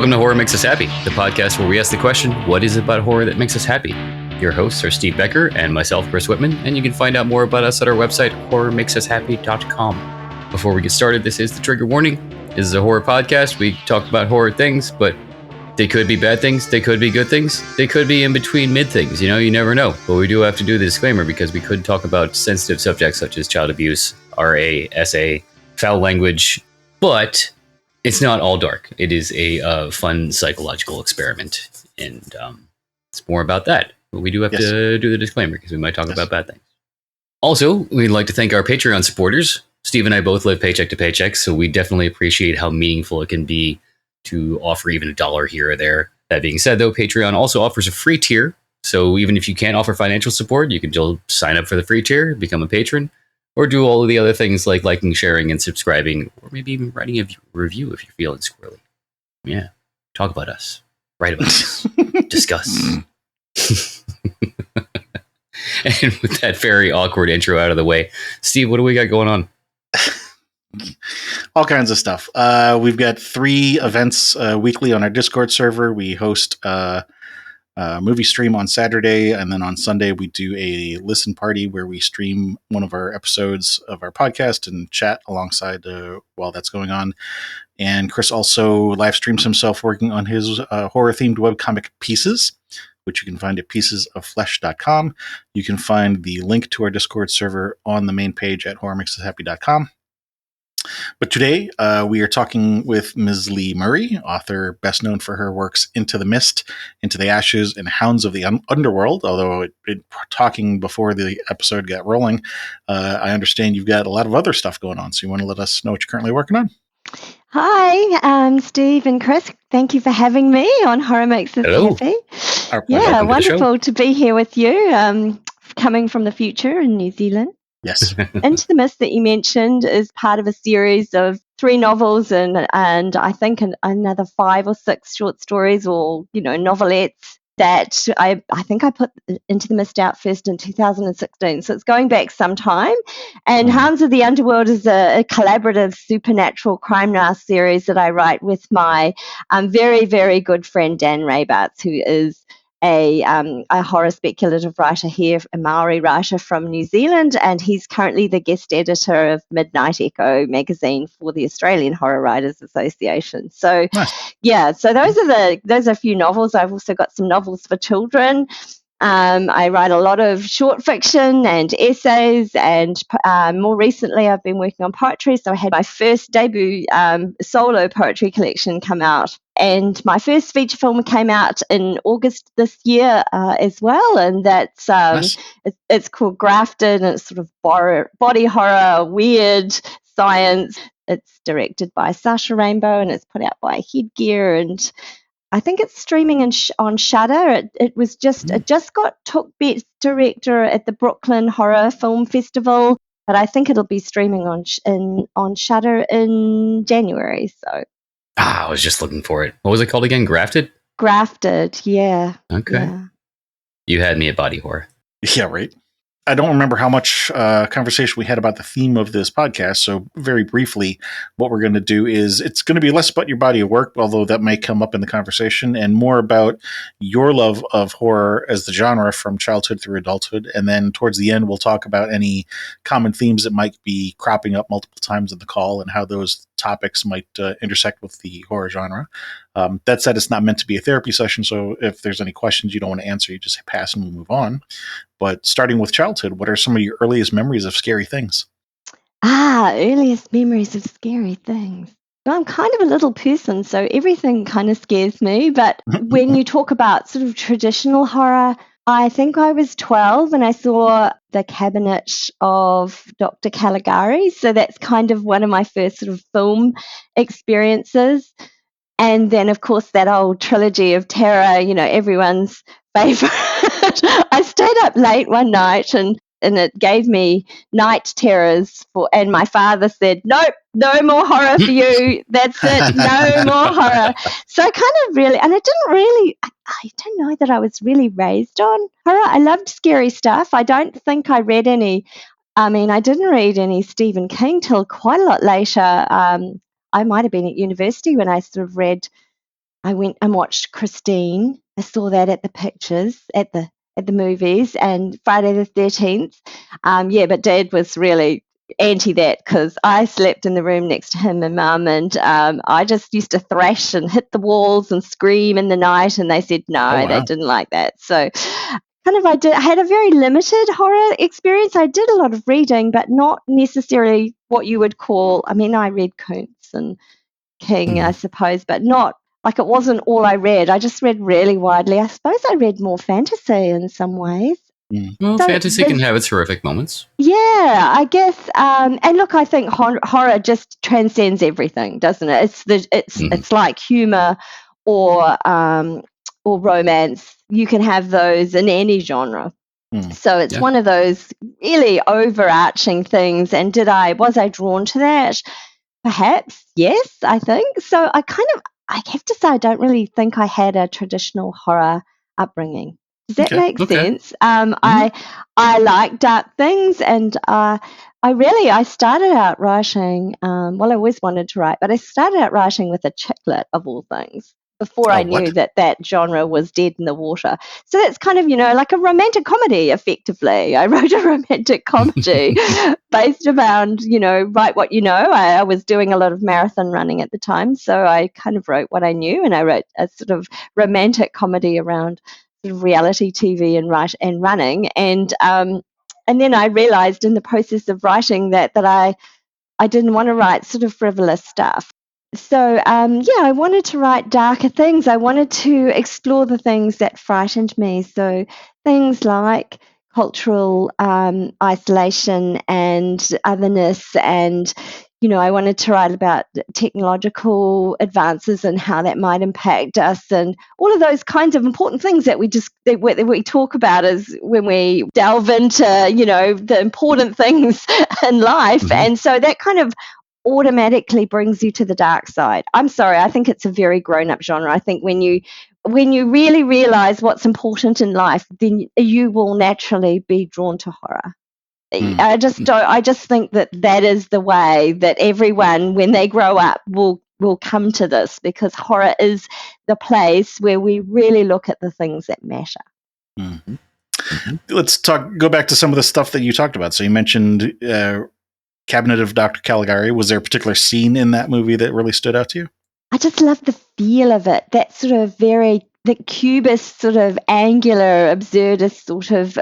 Welcome to Horror Makes Us Happy, the podcast where we ask the question, what is it about horror that makes us happy? Your hosts are Steve Becker and myself, Chris Whitman, and you can find out more about us at our website, horrormakesushappy.com. Before we get started, this is the trigger warning. This is a horror podcast. We talk about horror things, but they could be bad things, they could be good things, they could be in between mid things, you never know. But we do have to do the disclaimer because we could talk about sensitive subjects such as child abuse, RA, SA, foul language, but it's not all dark. It is a fun psychological experiment, and it's more about that. But we do have to do the disclaimer because we might talk about bad things. Also, we'd like to thank our Patreon supporters. Steve and I both live paycheck to paycheck, so we definitely appreciate how meaningful it can be to offer even $1 here or there. That being said, though, Patreon also offers a free tier. So even if you can't offer financial support, you can still sign up for the free tier, become a patron, or do all of the other things like liking, sharing, and subscribing, or maybe even writing a review if you're feeling squirrely. Yeah. Talk about us. Write about us. Discuss. And with that very awkward intro out of the way, Steve, what do we got going on? All kinds of stuff. We've got 3 events weekly on our Discord server. We host a movie stream on Saturday, and then on Sunday we do a listen party where we stream one of our episodes of our podcast and chat alongside while that's going on. And Chris also live streams himself working on his horror-themed webcomic Pieces, which you can find at piecesofflesh.com. You can find the link to our Discord server on the main page at horrormakesushappy.com. But today, we are talking with Ms. Lee Murray, author best known for her works Into the Mist, Into the Ashes, and Hounds of the Underworld. Although talking before the episode got rolling, I understand you've got a lot of other stuff going on. So you want to let us know what you're currently working on? Hi, Steve and Chris. Thank you for having me on Horror Makes Us Happy. Yeah, wonderful to be here with you, coming from the future in New Zealand. Yes. Into the Mist that you mentioned is part of a series of 3 novels and I think another 5 or 6 short stories or, novelettes that I think I put Into the Mist out first in 2016. So it's going back some time. And Hounds of the Underworld is a collaborative supernatural crime noir series that I write with my very, very good friend Dan Raybarts, who is a horror speculative writer here, a Maori writer from New Zealand, and he's currently the guest editor of Midnight Echo magazine for the Australian Horror Writers Association. So, so those are a few novels. I've also got some novels for children. I write a lot of short fiction and essays, and more recently I've been working on poetry. So I had my first debut solo poetry collection come out, and my first feature film came out in August this year as well, and that's it's called Grafted, and it's sort of body horror, weird science. It's directed by Sasha Rainbow, and it's put out by Headgear, and I think it's streaming on Shudder. It just took Best Director at the Brooklyn Horror Film Festival, but I think it'll be streaming on Shudder in January. So, I was just looking for it. What was it called again? Grafted? Grafted, yeah. Okay. Yeah. You had me at body horror. Yeah, right. I don't remember how much conversation we had about the theme of this podcast. So very briefly, what we're going to do is it's going to be less about your body of work, although that may come up in the conversation, and more about your love of horror as the genre from childhood through adulthood. And then towards the end, we'll talk about any common themes that might be cropping up multiple times in the call and how those topics might intersect with the horror genre. That said, it's not meant to be a therapy session, so if there's any questions you don't want to answer, you just say pass and we'll move on. But starting with childhood, what are some of your earliest memories of scary things? Earliest memories of scary things. Well, I'm kind of a little person, so everything kind of scares me. But when you talk about sort of traditional horror, I think I was 12 and I saw The Cabinet of Dr. Caligari. So that's kind of one of my first sort of film experiences. And then, of course, that old trilogy of terror, everyone's favorite. I stayed up late one night and it gave me night terrors and my father said, nope, no more horror for you. That's it. No more horror. So I kind of really, and I don't know that I was really raised on horror. I loved scary stuff. I don't think I read any, I didn't read any Stephen King till quite a lot later. I might have been at university when I sort of read I went and watched Christine. I saw that at the pictures at the movies, and Friday the 13th. But Dad was really anti that because I slept in the room next to him and Mum, and I just used to thrash and hit the walls and scream in the night, and they said no, Oh, wow. they didn't like that. So I had a very limited horror experience. I did a lot of reading, but not necessarily what you would call, I mean, I read Kuntz and King, I suppose, but not like it wasn't all I read. I just read really widely. I suppose I read more fantasy in some ways. Well, So fantasy can have its horrific moments. Yeah, I guess. And look, I think horror just transcends everything, doesn't it? It's like humor or romance. You can have those in any genre. So it's one of those really overarching things. And was I drawn to that? Perhaps, yes, I think. So I have to say, I don't really think I had a traditional horror upbringing. Does that make sense? I like dark things, and I started out writing. I always wanted to write, but I started out writing with a chick lit of all things before I knew that genre was dead in the water. So that's kind of, like a romantic comedy, effectively. I wrote a romantic comedy based around, write what you know. I was doing a lot of marathon running at the time, so I kind of wrote what I knew, and I wrote a sort of romantic comedy around sort of reality TV and running. And then I realized in the process of writing that I didn't want to write sort of frivolous stuff. So, I wanted to write darker things. I wanted to explore the things that frightened me. So, things like cultural isolation and otherness. And, I wanted to write about technological advances and how that might impact us, and all of those kinds of important things that we talk about as when we delve into, the important things in life. And so that kind of automatically brings you to the dark side. I'm sorry, I think it's a very grown-up genre. I think when you really realize what's important in life, then you will naturally be drawn to horror. I just think that is the way that everyone, when they grow up, will come to this, because horror is the place where we really look at the things that matter. Let's go back to some of the stuff that you talked about. So you mentioned Cabinet of Dr. Caligari. Was there a particular scene in that movie that really stood out to you? I just love the feel of it. That sort of the cubist, sort of angular, absurdist sort of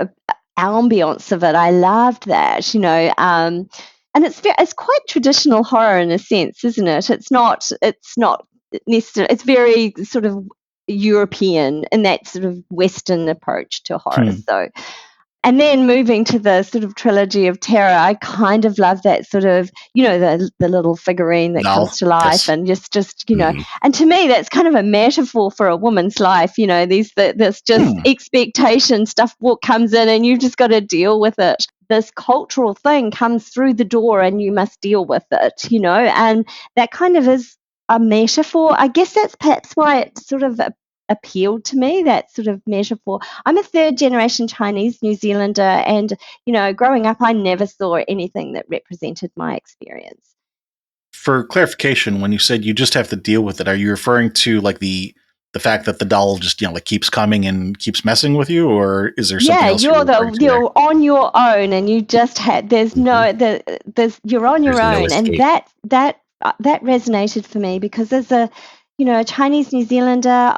ambience of it. I loved that, and it's quite traditional horror in a sense, isn't it? It's not necessarily. It's very sort of European in that sort of Western approach to horror. So. And then moving to the sort of trilogy of terror, I kind of love that sort of, the little figurine that comes to life, and just and to me, that's kind of a metaphor for a woman's life. This just expectation stuff comes in, and you've just got to deal with it. This cultural thing comes through the door, and you must deal with it, and that kind of is a metaphor. I guess that's perhaps why it sort of appealed to me, that sort of metaphor. I'm a third generation Chinese New Zealander, and growing up I never saw anything that represented my experience. For clarification, when you said you just have to deal with it, are you referring to like the fact that the doll just keeps coming and keeps messing with you, or is there something else? You're on your own, and you just had you're on your own, and that resonated for me, because as a Chinese New Zealander,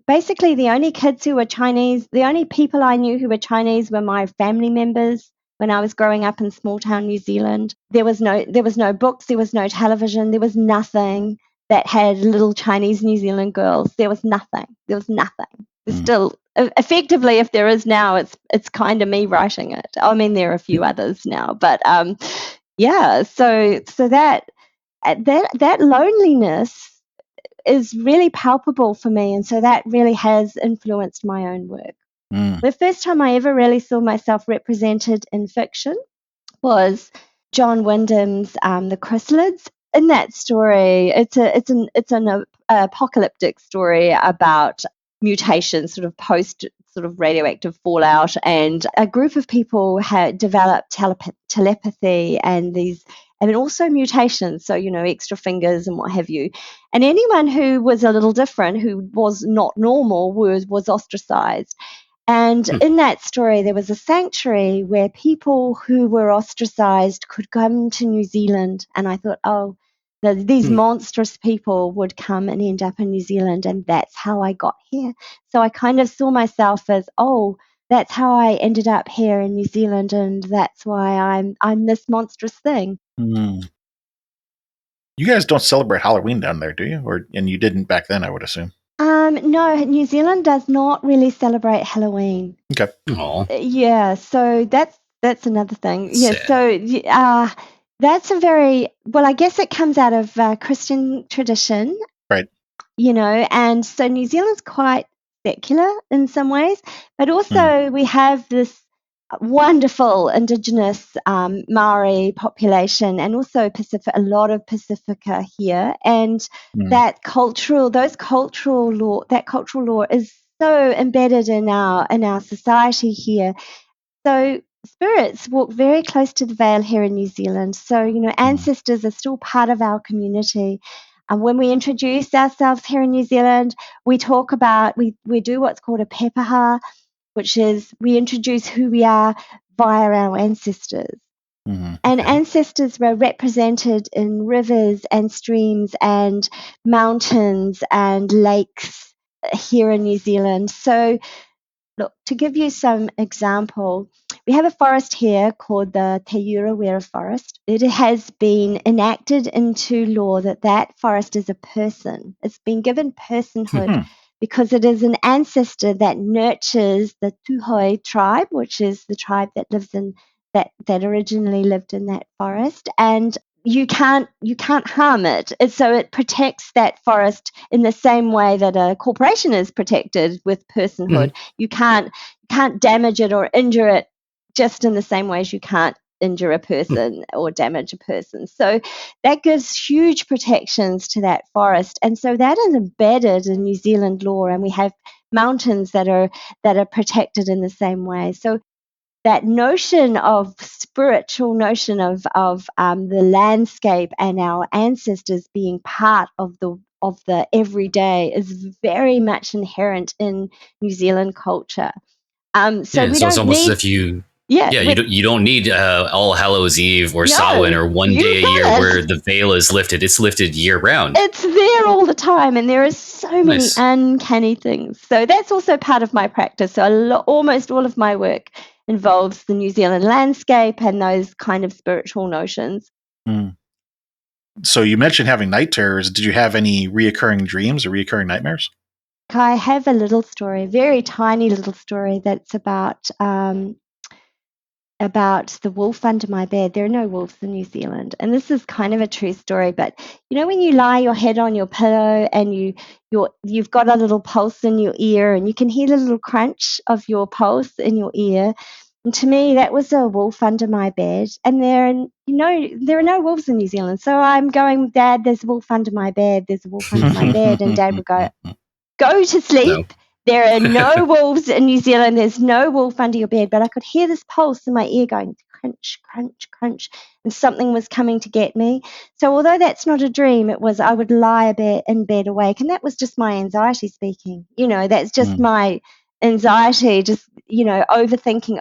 basically the only kids who were Chinese, the only people I knew who were Chinese were my family members when I was growing up in small town New Zealand. There was no books, there was no television, there was nothing that had little Chinese New Zealand girls. There was nothing. There's still, effectively, if there is now, it's kind of me writing it. I mean, there are a few others now, but so that loneliness is really palpable for me, and so that really has influenced my own work. The first time I ever really saw myself represented in fiction was John Wyndham's The Chrysalids. In that story, it's an apocalyptic story about mutation, sort of post sort of radioactive fallout, and a group of people had developed telepathy and these and then also mutations, so, extra fingers and what have you. And anyone who was a little different, who was not normal, was ostracized. And in that story, there was a sanctuary where people who were ostracized could come to New Zealand. And I thought, oh, these monstrous people would come and end up in New Zealand, and that's how I got here. So I kind of saw myself as, oh, that's how I ended up here in New Zealand, and that's why I'm this monstrous thing. You guys don't celebrate Halloween down there, do you? And you didn't back then, I would assume. No, New Zealand does not really celebrate Halloween. Okay. Yeah, so that's another thing. Yeah, Sad. so that's a very, well, I guess it comes out of Christian tradition. Right. And so New Zealand's quite secular in some ways, but also we have this wonderful indigenous Maori population, and also a lot of Pacifica here, and that cultural law is so embedded in our society here. So spirits walk very close to the veil here in New Zealand. So, ancestors are still part of our community. And when we introduce ourselves here in New Zealand, we talk about, we do what's called a pepaha, which is we introduce who we are via our ancestors. And ancestors were represented in rivers and streams and mountains and lakes here in New Zealand. So, look, to give you some example, we have a forest here called the Te Urawera Forest. It has been enacted into law that forest is a person. It's been given personhood because it is an ancestor that nurtures the Tuhoi tribe, which is the tribe that lives in that originally lived in that forest, and you can't harm it. So it protects that forest in the same way that a corporation is protected with personhood. You can't damage it or injure it just in the same way as you can't injure a person or damage a person. So that gives huge protections to that forest, and so that is embedded in New Zealand law, and we have mountains that are protected in the same way. So that spiritual notion of the landscape and our ancestors being part of the everyday is very much inherent in New Zealand culture. So we so don't it's almost need, as if you don't need All Hallows Eve or No, Samhain or one you day a got year it. where the veil is lifted. It's lifted year round. It's there all the time, and there are so many Nice. uncanny things. So that's also part of my practice. So almost all of my work involves the New Zealand landscape and those kind of spiritual notions. So you mentioned having night terrors. Did you have any reoccurring dreams or reoccurring nightmares? I have a little story, a very tiny little story that's about the wolf under my bed. There are no wolves in New Zealand, and this is kind of a true story. But when you lie your head on your pillow and you've got a little pulse in your ear, and you can hear the little crunch of your pulse in your ear. And to me, that was a wolf under my bed. And there are no wolves in New Zealand. So I'm going, Dad, there's a wolf under my bed. There's a wolf under my bed. And Dad would go to sleep. No. There are no wolves in New Zealand. There's no wolf under your bed. But I could hear this pulse in my ear going crunch, crunch, crunch. And something was coming to get me. So although that's not a dream, it was, I would lie in bed awake. And that was just my anxiety speaking. That's just my anxiety, just, overthinking.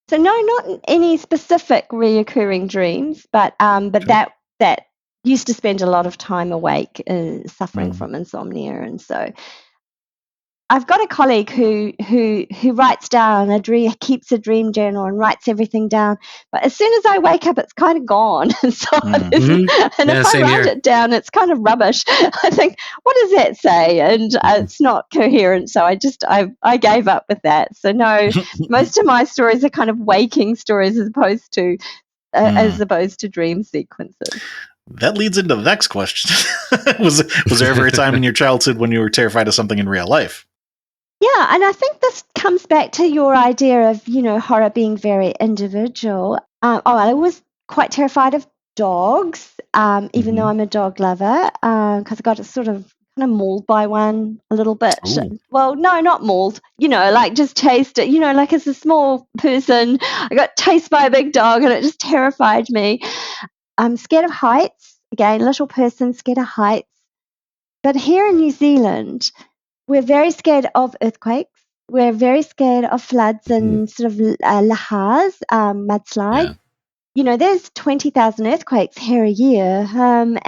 So no, not any specific reoccurring dreams, but that used to spend a lot of time awake, suffering from insomnia. And so I've got a colleague who writes down keeps a dream journal and writes everything down. But as soon as I wake up, it's kind of gone. And so if I write it down, it's kind of rubbish. I think, what does that say? And it's not coherent. So I gave up with that. So no, most of my stories are kind of waking stories as opposed to dream sequences. That leads into the next question. Was there ever a time in your childhood when you were terrified of something in real life? Yeah, and I think this comes back to your idea of, horror being very individual. I was quite terrified of dogs, even though I'm a dog lover, because I got a sort of kind of mauled by one a little bit. Ooh. Well, no, not mauled. Like just chased. Like as a small person, I got chased by a big dog, and it just terrified me. I'm scared of heights. Again, little person, scared of heights. But here in New Zealand, we're very scared of earthquakes. We're very scared of floods and sort of lahars, mudslides. Yeah. There's 20,000 earthquakes here a year. And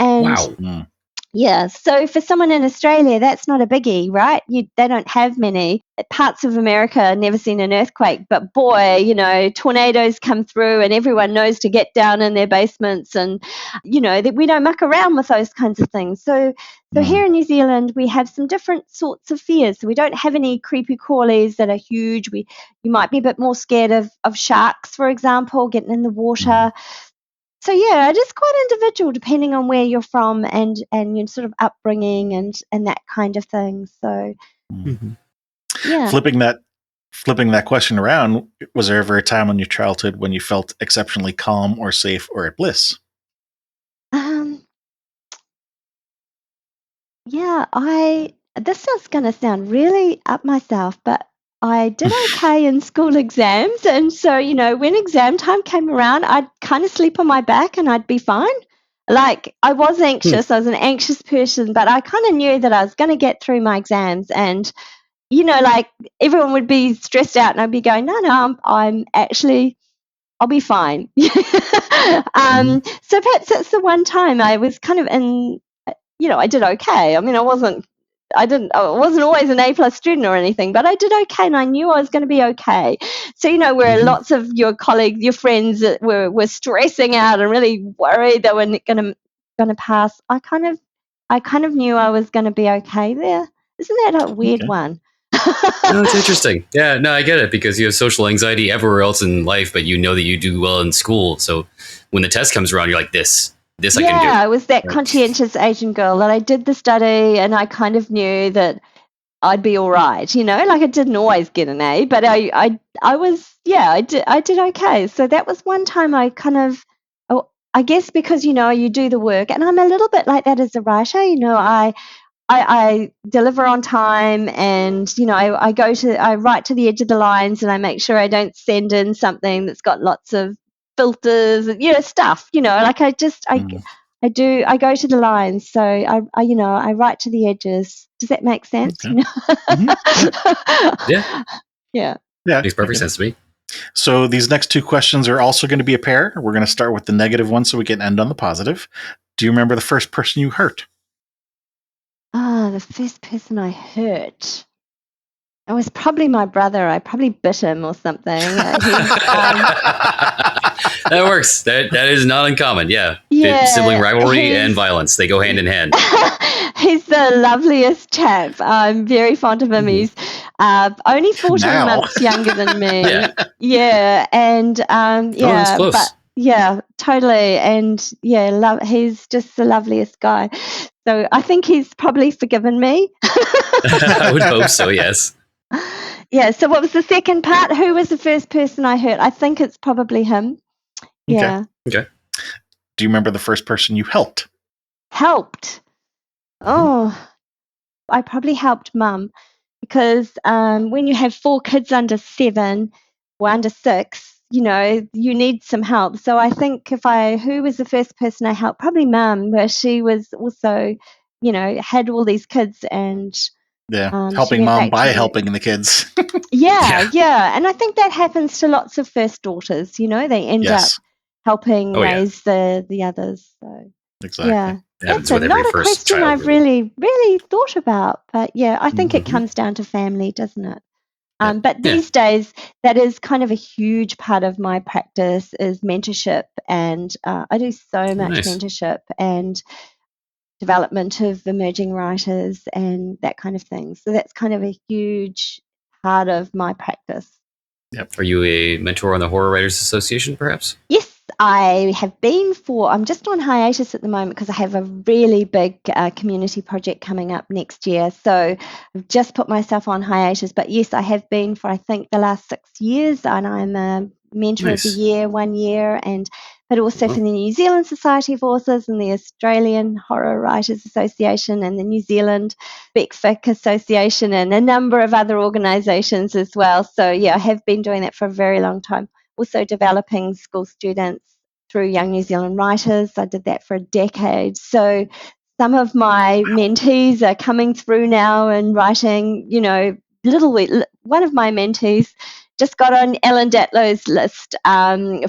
Wow. yeah, so for someone in Australia, that's not a biggie, right? They don't have many. Parts of America never seen an earthquake, but boy, tornadoes come through and everyone knows to get down in their basements, and that we don't muck around with those kinds of things. So here in New Zealand, we have some different sorts of fears. So we don't have any creepy crawlies that are huge. You might be a bit more scared of sharks, for example, getting in the water. So yeah, it is quite individual depending on where you're from and your sort of upbringing and that kind of thing. So yeah. Flipping that question around, was there ever a time in your childhood when you felt exceptionally calm or safe or at bliss? Yeah, this is going to sound really up myself, but I did okay in school exams. And so, when exam time came around, I'd kind of sleep on my back and I'd be fine. Like, I was anxious. I was an anxious person, but I kind of knew that I was going to get through my exams. And, like everyone would be stressed out and I'd be going, no, I'm actually, I'll be fine. So perhaps that's the one time I was kind of I did okay. I mean, I wasn't always an A+ student or anything, but I did okay, and I knew I was going to be okay. So, where lots of your colleagues, your friends were stressing out and really worried they were going to pass, I kind of knew I was going to be okay there. Isn't that a weird one? No, it's interesting. Yeah, no, I get it, because you have social anxiety everywhere else in life, but you know that you do well in school. So when the test comes around, you're like, this I can do. Yeah, I was that conscientious Asian girl that I did the study, and I kind of knew that I'd be all right. Like I didn't always get an A, but I did okay. So that was one time I kind of, I guess because you do the work, and I'm a little bit like that as a writer. I deliver on time, and I write to the edge of the lines, and I make sure I don't send in something that's got lots of filters, stuff. Like I go to the lines, so I write to the edges. Does that make sense? Yeah. Yeah, makes perfect sense to me. So these next two questions are also going to be a pair. We're going to start with the negative one so we can end on the positive. Do you remember the first person you hurt? The first person I hurt. It was probably my brother. I probably bit him or something. That works. That is not uncommon. Yeah. Sibling rivalry and violence, they go hand in hand. He's the loveliest chap. I'm very fond of him. He's only 14 months younger than me. And that's close. but yeah, totally. And he's just the loveliest guy. So I think he's probably forgiven me. I would hope so, yes. Yeah, so what was the second part? Who was the first person I hurt? I think it's probably him. Yeah. Okay. Do you remember the first person you helped? Helped? Oh, I probably helped Mum, because when you have 4 kids under 7 or under 6, you need some help. So I think who was the first person I helped? Probably Mum, where she was also, had all these kids and helping Mom by helping the kids. Yeah. And I think that happens to lots of first daughters. They end up helping raise the others. So exactly. Yeah. That's not a question I've really thought about. But yeah, I think it comes down to family, doesn't it? But these days, that is kind of a huge part of my practice is mentorship. And I do so much mentorship and development of emerging writers and that kind of thing. So that's kind of a huge part of my practice. Yep. Are you a mentor on the Horror Writers Association, perhaps? Yes, I have been I'm just on hiatus at the moment because I have a really big community project coming up next year. So I've just put myself on hiatus. But yes, I have been for, I think, the last 6 years, and I'm a mentor of the year 1 year. And but also for the New Zealand Society of Authors and the Australian Horror Writers Association and the New Zealand BECFIC Association and a number of other organisations as well. So I have been doing that for a very long time. Also developing school students through Young New Zealand Writers. I did that for a decade. So some of my mentees are coming through now and writing, one of my mentees just got on Ellen Datlow's list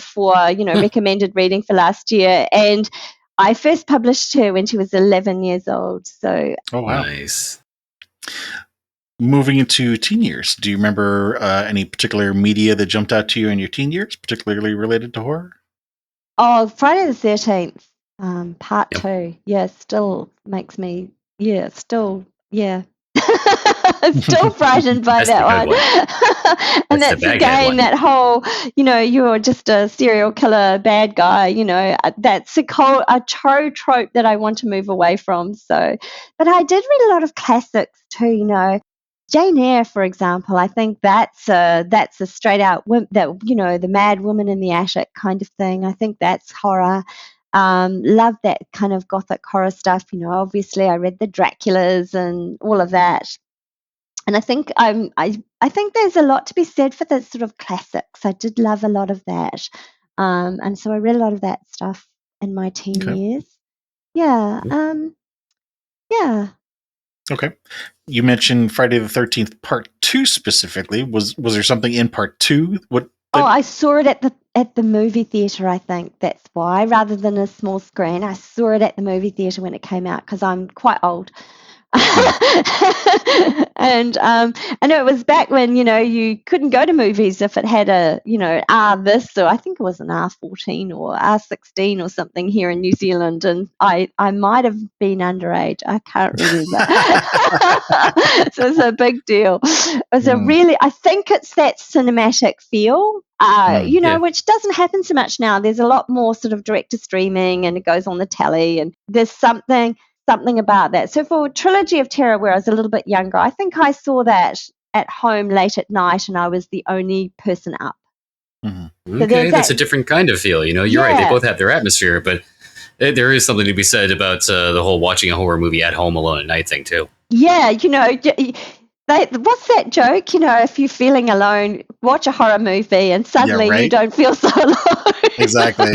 for, recommended reading for last year. And I first published her when she was 11 years old. So, Oh, wow. Nice. Moving into teen years, do you remember any particular media that jumped out to you in your teen years, particularly related to horror? Oh, Friday the 13th, part 2. Yeah, still makes me, still frightened by That's the that good one. And That's the that's bad again one. that whole, you're just a serial killer bad guy, that's a trope that I want to move away from. So, but I did read a lot of classics too, Jane Eyre, for example. I think that's a straight out the mad woman in the attic kind of thing. I think that's horror. Love that kind of gothic horror stuff. Obviously I read the Draculas and all of that. And I think I think there's a lot to be said for the sort of classics. I did love a lot of that. And so I read a lot of that stuff in my teen years. Yeah. Yeah. Okay. You mentioned Friday the 13th Part 2 specifically. Was there something in Part 2? I saw it at the movie theatre, I think. That's why, rather than a small screen. I saw it at the movie theatre when it came out because I'm quite old. And it was back when you couldn't go to movies if it had a this, or I think it was an R14 or R16 or something here in New Zealand, and I might have been underage. I can't remember. So it's a big deal. It was I think it's that cinematic feel, which doesn't happen so much now. There's a lot more sort of direct to streaming, and it goes on the telly, and there's something about that. So for Trilogy of Terror, where I was a little bit younger, I think I saw that at home late at night and I was the only person up. Mm-hmm. Okay, that's a different kind of feel. You're right. They both have their atmosphere, but there is something to be said about the whole watching a horror movie at home alone at night thing too. Yeah, what's that joke? If you're feeling alone, watch a horror movie and suddenly you don't feel so alone. Exactly.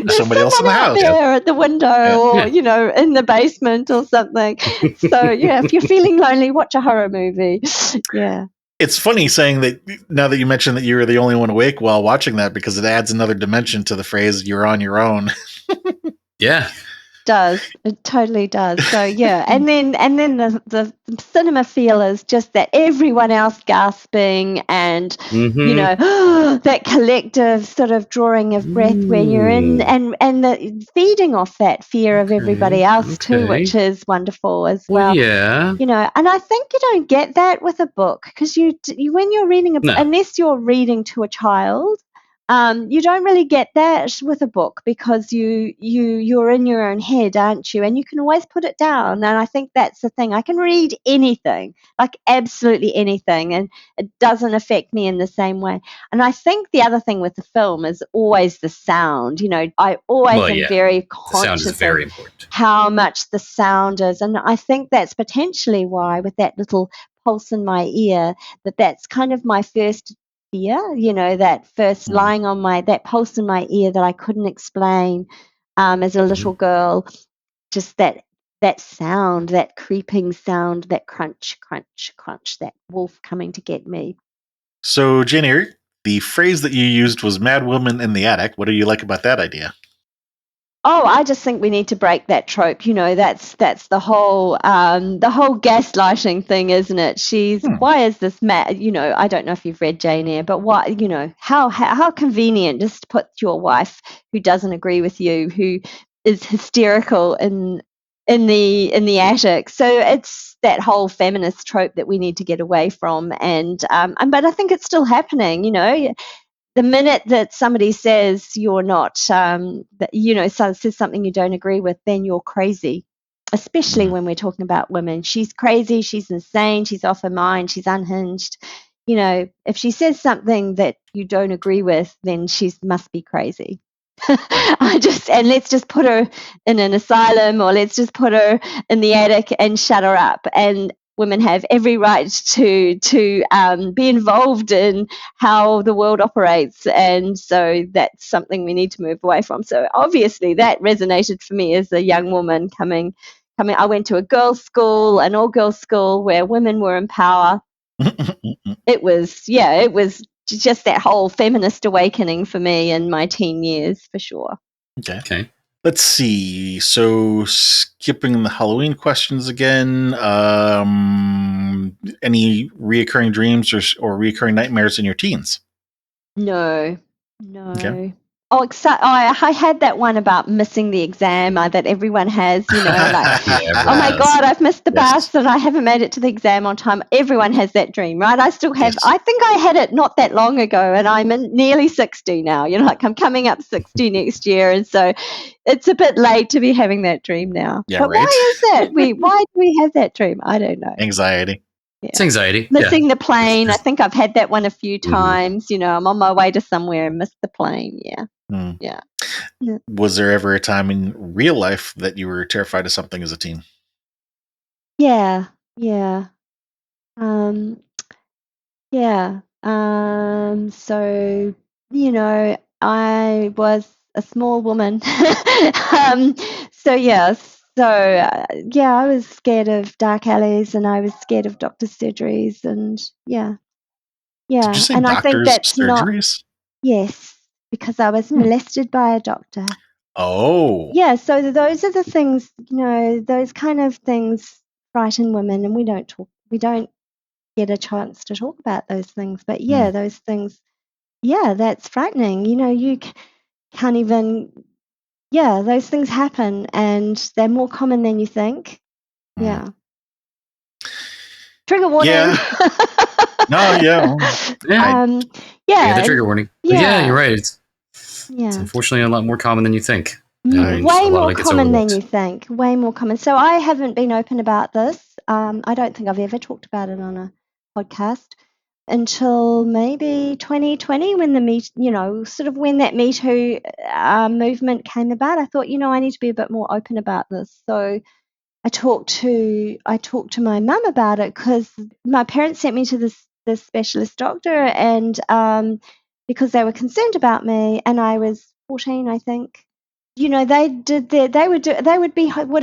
Somebody else in the house. There at the window or, in the basement or something. So, if you're feeling lonely, watch a horror movie. Yeah. It's funny saying that now that you mentioned that you were the only one awake while watching that, because it adds another dimension to the phrase "you're on your own." Yeah. It totally does. So and then the cinema feel is just that everyone else gasping and that collective sort of drawing of breath where you're in and the feeding off that fear of everybody else too, which is wonderful as well. Yeah. And I think you don't get that with a book because you when you're reading unless you're reading to a child. You don't really get that with a book because you're in your own head, aren't you? And you can always put it down. And I think that's the thing. I can read anything, like absolutely anything, and it doesn't affect me in the same way. And I think the other thing with the film is always the sound. I always am very conscious the sound is very of important. how much the sound is. And I think that's potentially why with that little pulse in my ear, that's kind of my first fear, that first lying on that pulse in my ear that I couldn't explain as a little girl, just that sound, that creeping sound, that crunch, crunch, crunch, that wolf coming to get me. So, Jane Eyre, the phrase that you used was "mad woman in the attic." What do you like about that idea? Oh, I just think we need to break that trope. That's the whole gaslighting thing, isn't it? Why is this mad? I don't know if you've read Jane Eyre, but why? How convenient just to put your wife who doesn't agree with you, who is hysterical in the attic. So it's that whole feminist trope that we need to get away from. And but I think it's still happening. The minute that somebody says you're not, says something you don't agree with, then you're crazy, especially when we're talking about women. She's crazy, she's insane, she's off her mind, she's unhinged. if she says something that you don't agree with, then she must be crazy. And let's just put her in an asylum, or let's just put her in the attic and shut her up. And women have every right to be involved in how the world operates, and so that's something we need to move away from. So obviously that resonated for me as a young woman coming. I went to a girls' school, an all-girls school where women were in power. It was just that whole feminist awakening for me in my teen years, for sure. Okay. Let's see. So, skipping the Halloween questions again, any reoccurring dreams or reoccurring nightmares in your teens? No. Okay. Oh, I had that one about missing the exam that everyone has, like, oh my God, I've missed the bus and I haven't made it to the exam on time. Everyone has that dream, right? I still have, I think I had it not that long ago, and I'm nearly 60 now, like I'm coming up 60 next year. And so it's a bit late to be having that dream now. Yeah, but right. Why is that? Why do we have that dream? I don't know. Anxiety. Yeah. It's anxiety. Missing the plane. I think I've had that one a few times. I'm on my way to somewhere and missed the plane. Yeah. Yeah. Was there ever a time in real life that you were terrified of something as a teen? Yeah. So, I was a small woman. I was scared of dark alleys, and I was scared of doctor's surgeries, and Did you say and I think that's surgeries? Yes, because I was molested by a doctor. Oh. Yeah, so those are the things, those kind of things frighten women, and we don't get a chance to talk about those things. But those things, that's frightening. You can't even, those things happen, and they're more common than you think. Yeah. Trigger warning. Yeah. No, yeah. The trigger warning. Yeah, you're right. It's unfortunately a lot more common than you think. Way more common than you think. Way more common. So I haven't been open about this. I don't think I've ever talked about it on a podcast until maybe 2020, when when that Me Too movement came about. I thought, I need to be a bit more open about this. So I talked to my mum about it, because my parents sent me to this specialist doctor, and because they were concerned about me, and I was 14, I think. They would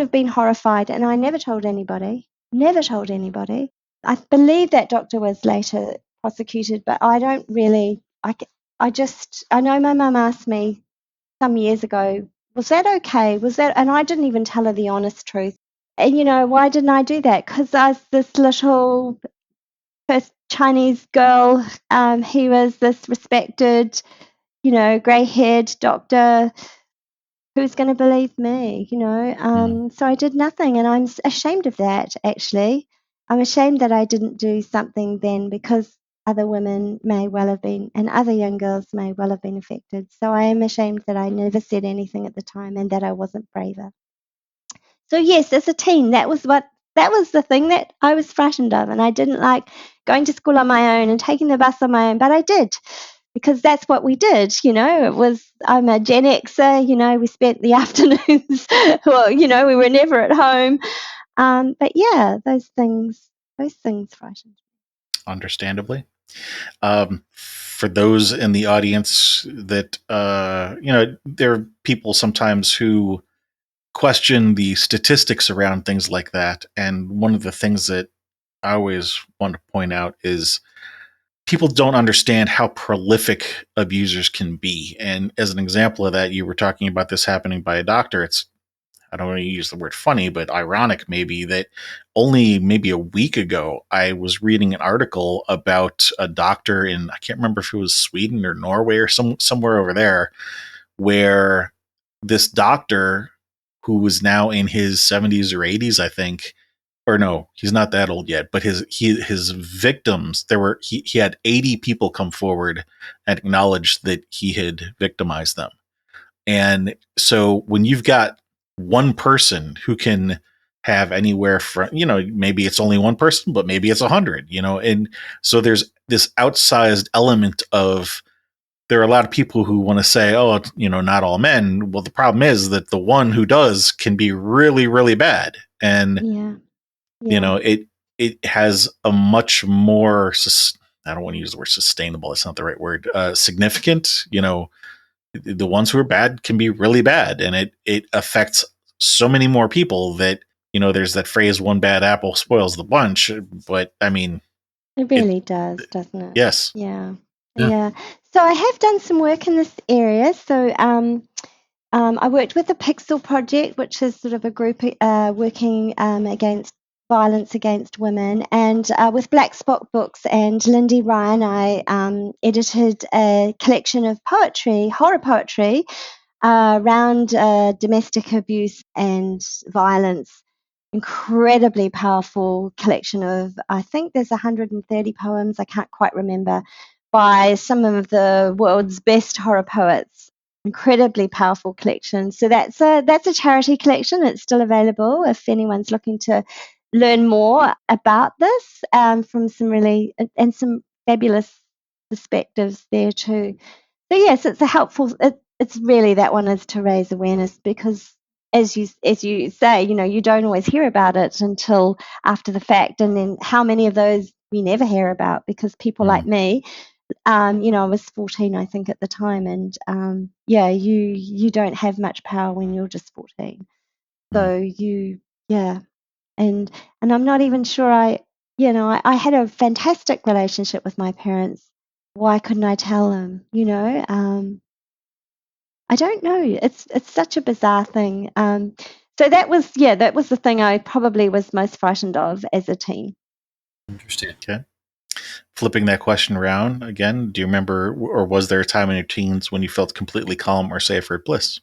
have been horrified, and I never told anybody. Never told anybody. I believe that doctor was later prosecuted, but I don't really. I know my mum asked me some years ago, was that okay? And I didn't even tell her the honest truth. And why didn't I do that? Because I was this little first Chinese girl. He was this respected, grey-haired doctor. Who's going to believe me? So I did nothing, and I'm ashamed of that. Actually, I'm ashamed that I didn't do something then, because other women may well have been, and other young girls may well have been affected. So I am ashamed that I never said anything at the time, and that I wasn't braver. So yes, as a teen, that was the thing that I was frightened of, and I didn't like going to school on my own and taking the bus on my own, but I did, because that's what we did. I'm a Gen Xer. We spent the afternoons, we were never at home. But those things frightened me. Understandably. For those in the audience that there are people sometimes who question the statistics around things like that, and one of the things that I always want to point out is people don't understand how prolific abusers can be. And as an example of that, you were talking about this happening by a doctor. It's, I don't want to use the word funny, but ironic maybe, that only maybe a week ago, I was reading an article about a doctor in, I can't remember if it was Sweden or Norway or somewhere over there, where this doctor, who was now in his 70s or 80s, I think, or no, he's not that old yet, but his victims, he had 80 people come forward and acknowledge that he had victimized them. And so when you've got one person who can have anywhere from, maybe it's only one person, but maybe it's 100, and so there's this outsized element of, there are a lot of people who want to say, oh, not all men. Well, the problem is that the one who does can be really, really bad. And, Yeah. it has a much more, I don't want to use the word sustainable. It's not the right word. Significant, the ones who are bad can be really bad. And it affects so many more people that, there's that phrase, one bad apple spoils the bunch. But I mean, It really does, doesn't it? yes. Yeah. Yeah. Yeah. So I have done some work in this area. So I worked with the Pixel Project, which is sort of a group working against violence against women, and with Black Spot Books and Lindy Ryan, I edited a collection of poetry, horror poetry, around domestic abuse and violence. Incredibly powerful collection of, I think there's 130 poems, I can't quite remember, by some of the world's best horror poets. Incredibly powerful collection. So that's a charity collection. It's still available if anyone's looking to learn more about this, from some really and some fabulous perspectives there too. So yes, it's a helpful. It's really, that one is to raise awareness, because as you say, you don't always hear about it until after the fact, and then how many of those we never hear about, because people like me, I was 14, I think, at the time, and you don't have much power when you're just 14. So yeah, and I'm not even sure I had a fantastic relationship with my parents. Why couldn't I tell them? I don't know. It's such a bizarre thing. So that was the thing I probably was most frightened of as a teen. Interesting. Okay. Flipping that question around again, do you remember, or was there a time in your teens when you felt completely calm or safe or at bliss?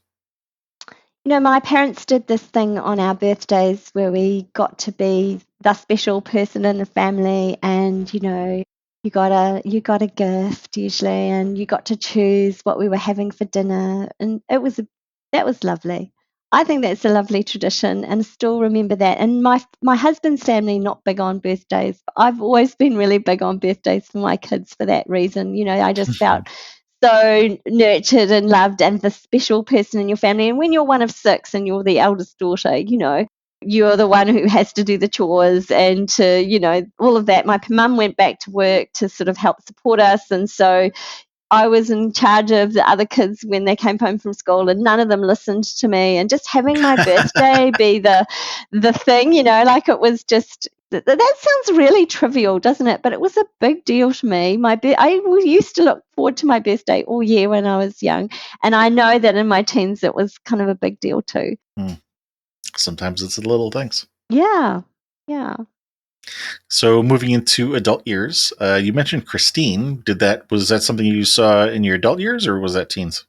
My parents did this thing on our birthdays where we got to be the special person in the family, and you got a gift usually, and you got to choose what we were having for dinner, and that was lovely. I think that's a lovely tradition, and still remember that. And my husband's family not big on birthdays, but I've always been really big on birthdays for my kids for that reason. I just felt so nurtured and loved, and the special person in your family. And when you're one of six and you're the eldest daughter, you're the one who has to do the chores and to, all of that. My mum went back to work to sort of help support us. And so I was in charge of the other kids when they came home from school, and none of them listened to me. And just having my birthday be the thing, like it was just, that sounds really trivial, doesn't it? But it was a big deal to me. I used to look forward to my birthday all year when I was young, and I know that in my teens it was kind of a big deal too. Sometimes it's the little things. Yeah. So moving into adult years, you mentioned Christine. Was that something you saw in your adult years, or was that teens?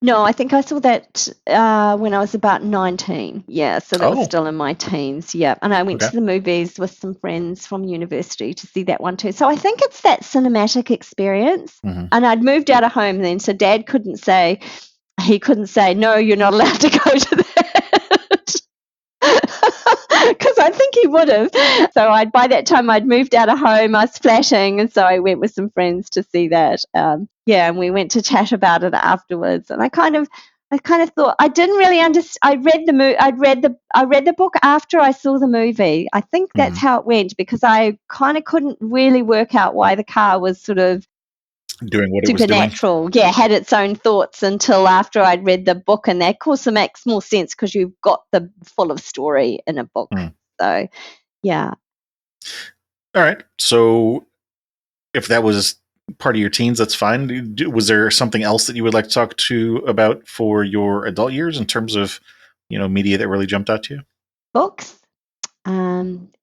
No, I think I saw that when I was about 19. Yeah, so that was still in my teens. Yeah, and I went to the movies with some friends from university to see that one too. So I think it's that cinematic experience. And I'd moved out of home then, so Dad couldn't say, no, you're not allowed to go to that. Because I think he would have. So by that time I'd moved out of home, I was flashing, and so I went with some friends to see that. And we went to chat about it afterwards. And I kind of thought, I didn't really understand. I read the book after I saw the movie. I think that's how it went, because I kind of couldn't really work out why the car was sort of doing what it was doing. Supernatural, had its own thoughts until after I'd read the book, and that, of course, it makes more sense because you've got the full of story in a book. So, yeah. All right. So, if that was part of your teens, that's fine. Was there something else that you would like to talk about for your adult years in terms of, media that really jumped out to you? Books,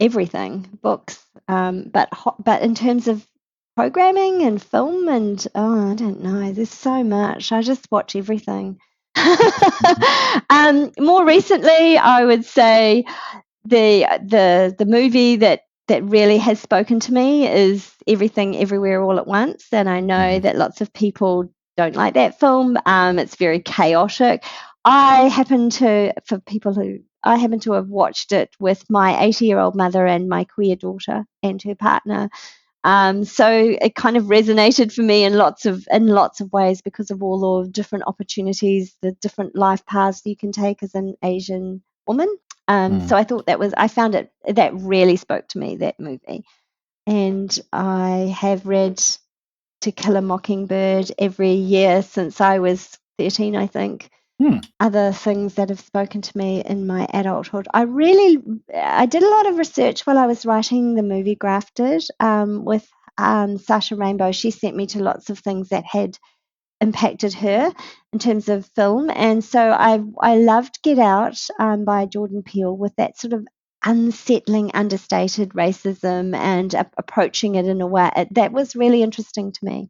everything, books. But in terms of programming and film and I don't know, there's so much. I just watch everything. More recently, I would say the movie that really has spoken to me is Everything Everywhere All at Once, and I know that lots of people don't like that film. It's very chaotic. I happen to, for people who I happen to have watched it with my 80-year-old mother and my queer daughter and her partner. So it kind of resonated for me in lots of ways because of all the different opportunities, the different life paths you can take as an Asian woman. So I thought I found that really spoke to me, that movie. And I have read To Kill a Mockingbird every year since I was 13, I think. Other things that have spoken to me in my adulthood. I did a lot of research while I was writing the movie Grafted with Sasha Rainbow. She sent me to lots of things that had impacted her in terms of film, and so I loved Get Out by Jordan Peele, with that sort of unsettling, understated racism and approaching it in a way that was really interesting to me.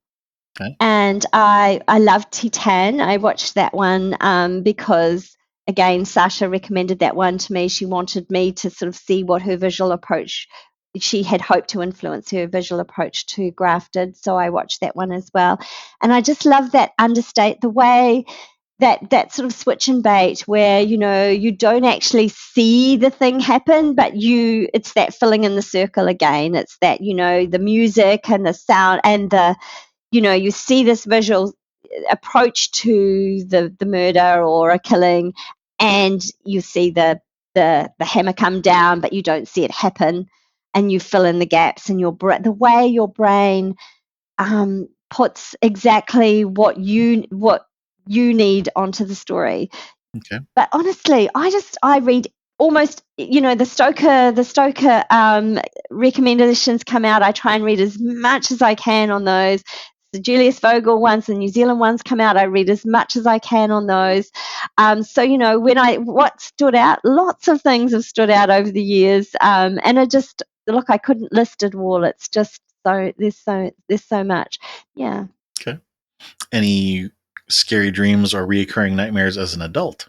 Okay. And I loved Titan. I watched that one because, again, Sasha recommended that one to me. She wanted me to sort of see what her visual approach, she had hoped to influence her visual approach to Grafted. So I watched that one as well. And I just love that the way that sort of switch and bait where, you don't actually see the thing happen, but it's that filling in the circle again. It's that, the music and the sound and you see this visual approach to the murder or a killing, and you see the hammer come down, but you don't see it happen, and you fill in the gaps, and the way your brain puts exactly what you need onto the story. Okay. But honestly, I read almost, the Stoker recommendations come out. I try and read as much as I can on those. The Julius Vogel ones, the New Zealand ones come out. I read as much as I can on those. So what stood out, lots of things have stood out over the years, and I couldn't list it all. It's just there's so much. Yeah. Okay. Any scary dreams or reoccurring nightmares as an adult?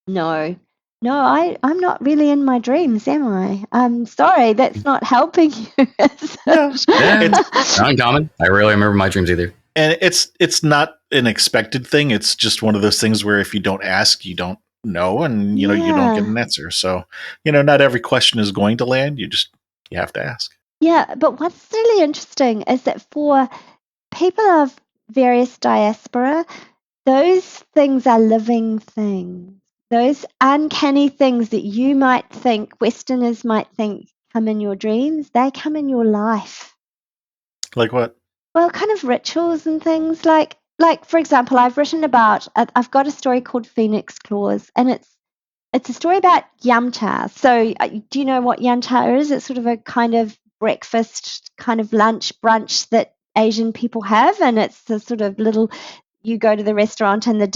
No, I'm not really in my dreams, am I? I'm sorry, that's not helping you. No. Yeah, It's it's not uncommon. I rarely remember my dreams either. and it's not an expected thing. It's just one of those things where if you don't ask, you don't know, and you don't get Yeah. an answer. So, not every question is going to land. You have to ask. Yeah, but what's really interesting is that for people of various diaspora, those things are living things. Those uncanny things that you might think, Westerners might think come in your dreams, they come in your life. Like what? Well, kind of rituals and things like for example, I've got a story called Phoenix Claws, and it's a story about yum cha. So, do you know what yum cha is? It's sort of a kind of breakfast, kind of lunch brunch that Asian people have, and it's a sort of little. You go to the restaurant and the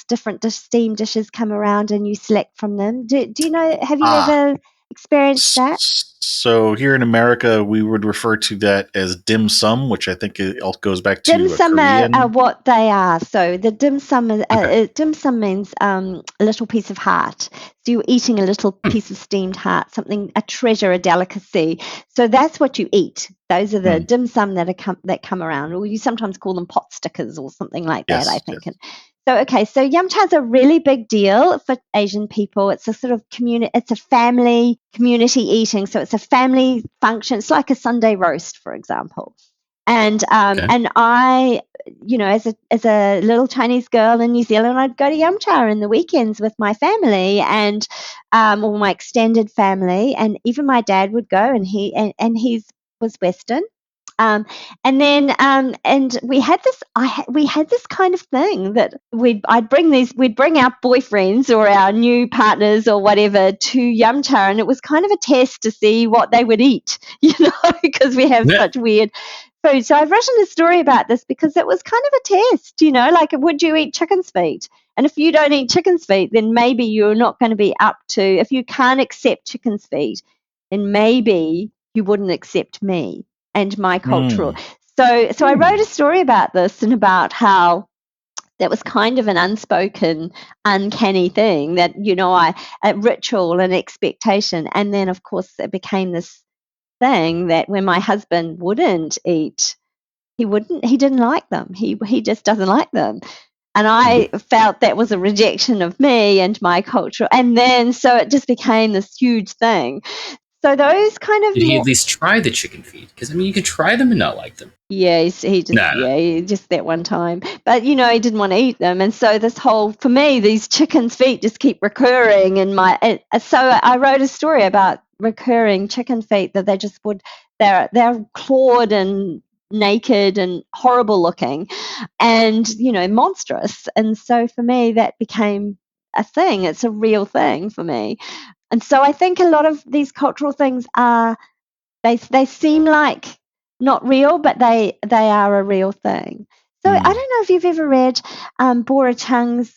different steamed dishes come around, and you select from them. Do you know? Have you ever experienced that? So here in America, we would refer to that as dim sum, which I think it all goes back to Dim sum Korean. are what they are. So the dim sum Okay. dim sum means a little piece of heart. So you're eating a little piece of steamed heart, a treasure, a delicacy. So that's what you eat. Those are the dim sum that come around, or you sometimes call them pot stickers or something like that. Yes, I think. yes. So yum cha is a really big deal for Asian people. It's a sort of it's a family community eating. So it's a family function. It's like a Sunday roast, for example. And Okay. and I, as a little Chinese girl in New Zealand, I'd go to yum cha in the weekends with my family and or my extended family, and even my dad would go, and he was Western. And then we had this kind of thing that we'd bring our boyfriends or our new partners or whatever to yum cha, and it was kind of a test to see what they would eat, because we have such weird food. So I've written a story about this because it was kind of a test, like, would you eat chicken's feet? And if you don't eat chicken's feet, then maybe you're not going to be up to, if you can't accept chicken's feet, then maybe you wouldn't accept me and my cultural. So I wrote a story about this and about how that was kind of an unspoken, uncanny thing that, a ritual and expectation. And then, of course, it became this thing that when my husband wouldn't eat, he didn't like them. He just doesn't like them. And I felt that was a rejection of me and my culture. And then so it just became this huge thing. So those kind of Did he at least try the chicken feet? Because I mean, you could try them and not like them. yeah, he just Nah. he just that one time. But he didn't want to eat them, and so this whole for me these chickens' feet just keep recurring in my. So I wrote a story about recurring chicken feet that they just would they're clawed and naked and horrible looking, and monstrous. And so for me that became a thing. It's a real thing for me, and so I think a lot of these cultural things are they seem like not real, but they are a real thing. So I don't know if you've ever read Bora Chung's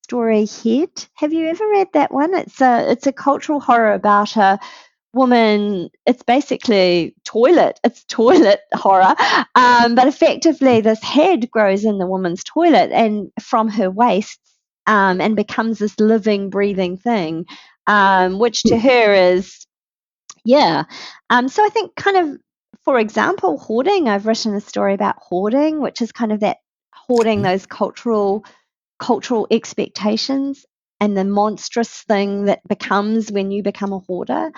story Head. Have you ever read that one? It's a cultural horror about a woman. It's basically toilet. It's toilet horror, but effectively this head grows in the woman's toilet and from her waist, and becomes this living, breathing thing, which to her is yeah. So I think kind of, for example, hoarding. I've written a story about hoarding, which is kind of that hoarding those cultural expectations and the monstrous thing that becomes when you become a hoarder.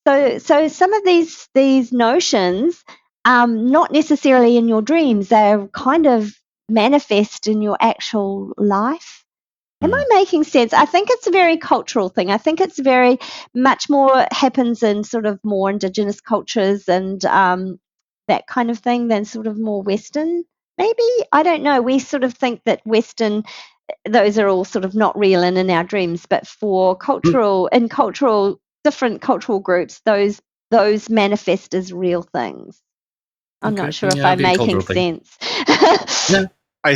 So some of these notions, not necessarily in your dreams, they're kind of manifest in your actual life. Am I making sense? I think it's a very cultural thing. I think it's very much more happens in sort of more indigenous cultures and that kind of thing than sort of more Western. Maybe I don't know. We sort of think that Western, those are all sort of not real and in our dreams. But for cultural different cultural groups, those manifest as real things. I'm not sure if Yeah, I'm it'd be a making cultural thing. sense.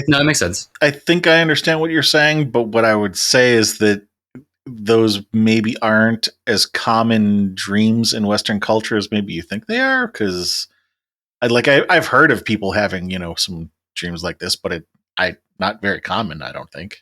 No, it makes sense. I think I understand what you're saying, but what I would say is that those maybe aren't as common dreams in Western culture as maybe you think they are. Because I've heard of people having some dreams like this, but I not very common. I don't think.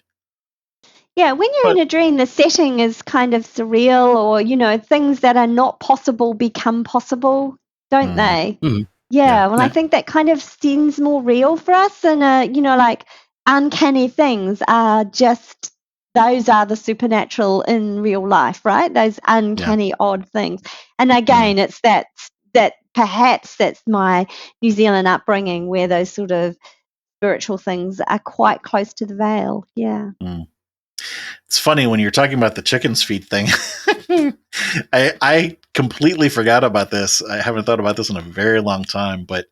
Yeah, when you're in a dream, the setting is kind of surreal, or things that are not possible become possible, don't they? Mm-hmm. Yeah, well, I Yeah. think that kind of seems more real for us, and like uncanny things are just those are the supernatural in real life, right? Those uncanny, odd things. And again, it's that perhaps that's my New Zealand upbringing, where those sort of spiritual things are quite close to the veil. Yeah. It's funny when you're talking about the chicken's feet thing. I completely forgot about this. I haven't thought about this in a very long time, but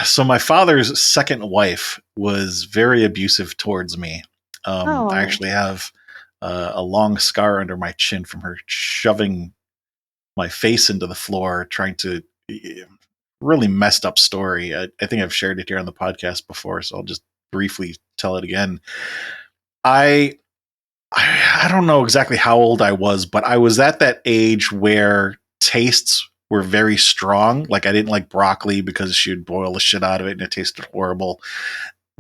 so my father's second wife was very abusive towards me. I actually have a long scar under my chin from her shoving my face into the floor, trying to really messed up story. I think I've shared it here on the podcast before, so I'll just briefly tell it again. I don't know exactly how old I was, but I was at that age where tastes were very strong. Like I didn't like broccoli because she would boil the shit out of it and it tasted horrible.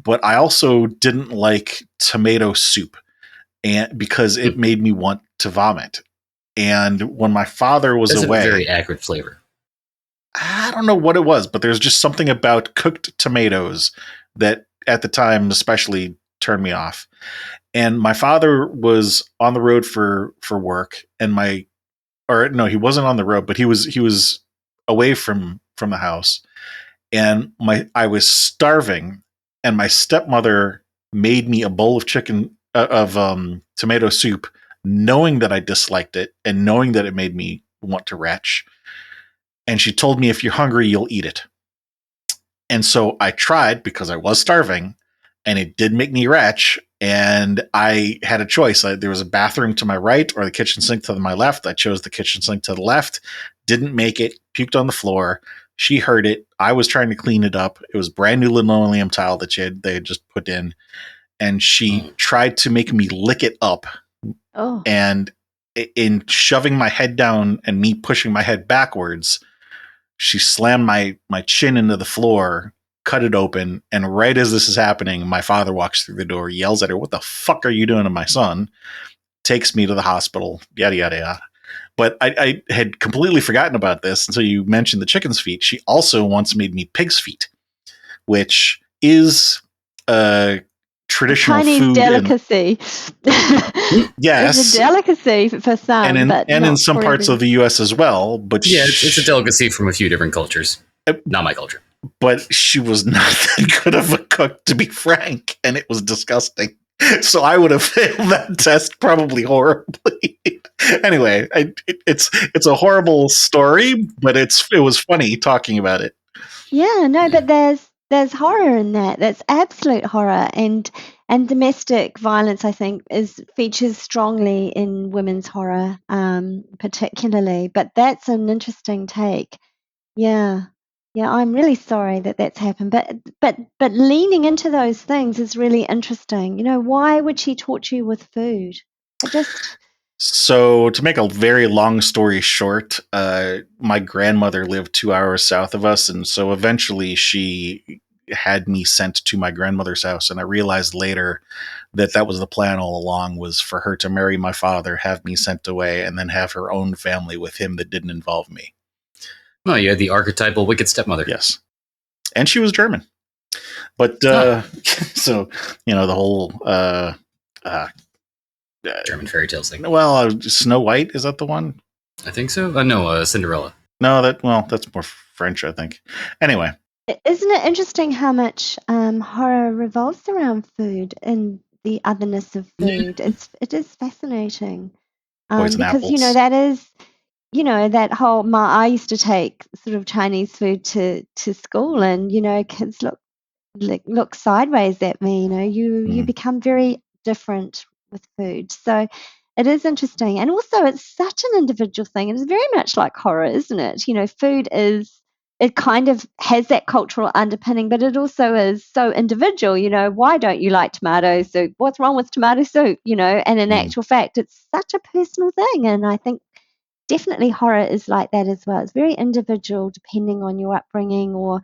But I also didn't like tomato soup and because it made me want to vomit. And when my father was away, a very accurate flavor. I don't know what it was, but there's just something about cooked tomatoes that at the time especially turned me off. And my father was on the road for work, and he wasn't on the road, but he was away from the house, and I was starving, and my stepmother made me a bowl of tomato soup, knowing that I disliked it and knowing that it made me want to retch. And she told me, if you're hungry, you'll eat it. And so I tried because I was starving, and it did make me retch. And I had a choice. There was a bathroom to my right or the kitchen sink to my left. I chose the kitchen sink to the left. Didn't make it. Puked on the floor. She heard it. I was trying to clean it up. It was brand new linoleum tile that they had just put in. And she tried to make me lick it up. Oh. And in shoving my head down and me pushing my head backwards, she slammed my chin into the floor, cut it open, and right as this is happening, my father walks through the door, yells at her, "What the fuck are you doing to my son?" Takes me to the hospital, yada, yada, yada. But I had completely forgotten about this until you mentioned the chicken's feet. She also once made me pig's feet, which is traditional Chinese food delicacy. yes, It's a delicacy for some, and but in not some for parts of everyone. the U.S. as well. But Yeah, it's a delicacy from a few different cultures. Not my culture. But she was not that good of a cook, to be frank, and it was disgusting. So I would have failed that test probably horribly. Anyway, it's a horrible story, but it was funny talking about it. Yeah, no, but there's horror in that. That's absolute horror, and domestic violence, I think, is features strongly in women's horror, particularly. But that's an interesting take. Yeah, yeah, I'm really sorry that that's happened. But leaning into those things is really interesting. You know, why would she torture you with food? I just So, to make a very long story short, my grandmother lived 2 hours south of us, and so eventually she had me sent to my grandmother's house. And I realized later that that was the plan all along, was for her to marry my father, have me sent away, and then have her own family with him that didn't involve me. Well, you had the archetypal wicked stepmother. Yes, and she was German, but so the whole German fairy tales thing. well, Snow White, is that the one? I think so. No, Cinderella. No, that's more French, I think. Anyway, isn't it interesting how much horror revolves around food and the otherness of food? It is fascinating poison because apples. that is that whole I used to take sort of Chinese food to school, and kids look sideways at me. You become very different with food, so it is interesting. And also it's such an individual thing. It's very much like horror, isn't it? Food is, it kind of has that cultural underpinning, but it also is so individual. Why don't you like tomato soup? What's wrong with tomato soup? And in actual fact, it's such a personal thing, and I think definitely horror is like that as well. It's very individual depending on your upbringing or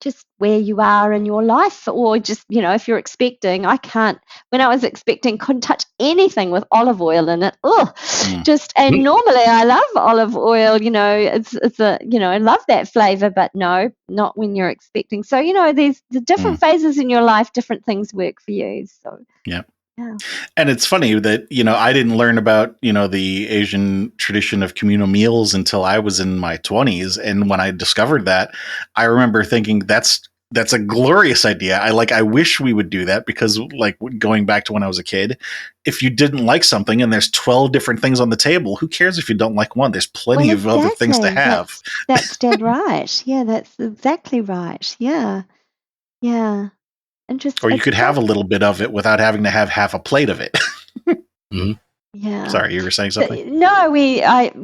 just where you are in your life, or just if you're expecting. When I was expecting, couldn't touch anything with olive oil in it. And normally I love olive oil. It's a I love that flavor, but no, not when you're expecting. So there's the different phases in your life, different things work for you. So yeah. yeah. And it's funny that, I didn't learn about, the Asian tradition of communal meals until I was in my 20s. And when I discovered that, I remember thinking that's a glorious idea. I wish we would do that, because going back to when I was a kid, if you didn't like something and there's 12 different things on the table, who cares if you don't like one? There's plenty of other things to have. That's dead right. Yeah, that's exactly right. Yeah. Yeah. Interesting. Or you could have a little bit of it without having to have half a plate of it. Yeah. Sorry, you were saying something? No, we kind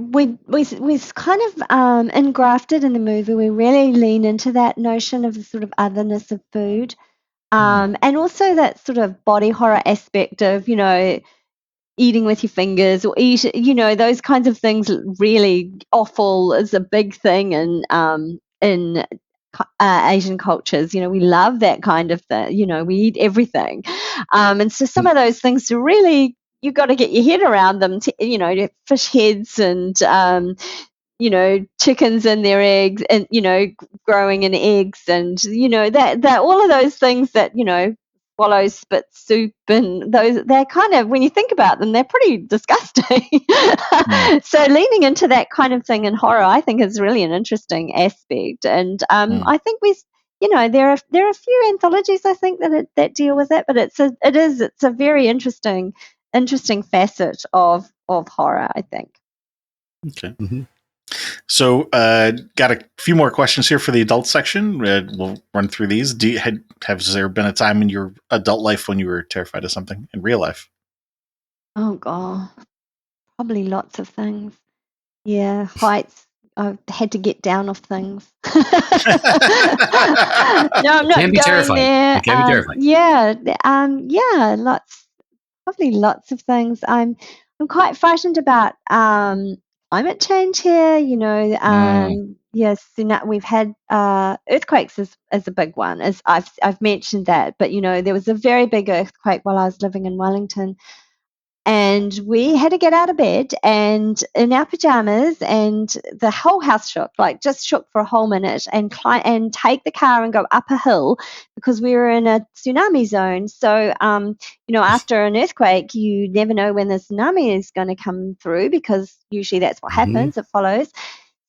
of engrafted in the movie. We really lean into that notion of the sort of otherness of food, and also that sort of body horror aspect of eating with your fingers, or those kinds of things. Really, offal is a big thing in Asian cultures. We love that kind of thing. We eat everything, and so some of those things are really, you've got to get your head around them. Fish heads and chickens and their eggs, and growing in eggs, and that all of those things that swallow, spit soup, and they're kind of, when you think about them, they're pretty disgusting. So leaning into that kind of thing in horror, I think, is really an interesting aspect. And I think there are a few anthologies, I think, that deal with that, but it's a very interesting facet of horror, I think. Okay. So, got a few more questions here for the adult section. We'll run through these. Has there been a time in your adult life when you were terrified of something in real life? Oh God, probably lots of things. Yeah, heights. I've had to get down off things. No, I'm not Can be going terrifying. there. It can be terrifying. Yeah, lots of things. I'm quite frightened about climate change here. Yes, we've had earthquakes is a big one. As I've mentioned that, but there was a very big earthquake while I was living in Wellington And we had to get out of bed and in our pajamas, and the whole house shook, like just shook for a whole minute, and take the car and go up a hill because we were in a tsunami zone. So, after an earthquake, you never know when the tsunami is going to come through because usually that's what happens. It follows.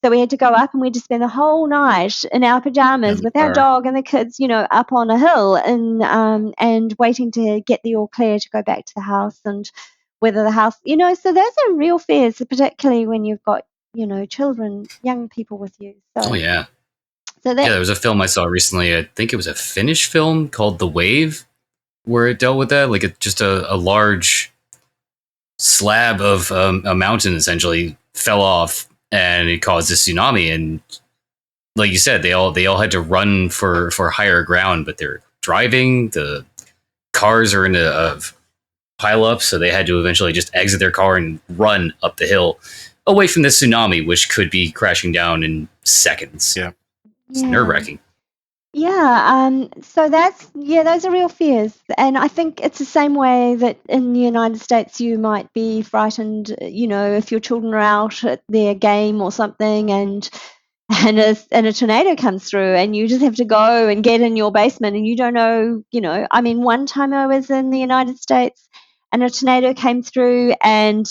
So we had to go up, and we had to spend the whole night in our pajamas with our dog and the kids, up on a hill and waiting to get the all clear to go back to the house, and whether the house, so those are real fears, particularly when you've got, children, young people with you. So, Oh, yeah. So there was a film I saw recently. I think it was a Finnish film called The Wave, where it dealt with that. Like just a large slab of a mountain essentially fell off, and it caused a tsunami. And like you said, they all had to run for higher ground, but they're driving. The cars are in a pile up, so they had to eventually just exit their car and run up the hill away from the tsunami, which could be crashing down in seconds. Yeah. It's nerve-wracking. Yeah, so those are real fears. And I think it's the same way that in the United States you might be frightened, if your children are out at their game or something and a tornado comes through and you just have to go and get in your basement and you don't know, one time I was in the United States and a tornado came through and,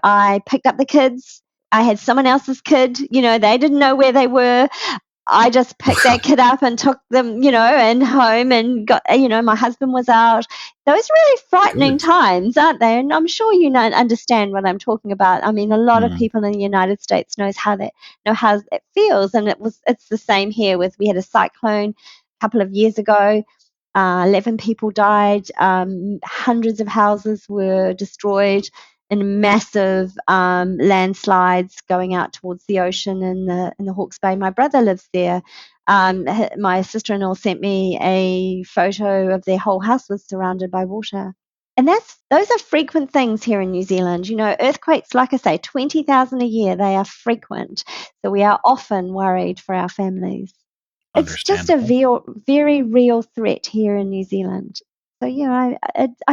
I picked up the kids. I had someone else's kid, they didn't know where they were. I just picked that kid up and took them, and home and got, my husband was out. Those are really frightening times, aren't they? And I'm sure you understand what I'm talking about. I mean, a lot of people in the United States know how it feels. And it's the same here we had a cyclone a couple of years ago. 11 people died. Hundreds of houses were destroyed in massive landslides going out towards the ocean in the Hawke's Bay. My brother lives there. My sister-in-law sent me a photo of their whole house was surrounded by water. And those are frequent things here in New Zealand. Earthquakes, like I say, 20,000 a year, they are frequent. So we are often worried for our families. It's just a very real threat here in New Zealand. So, I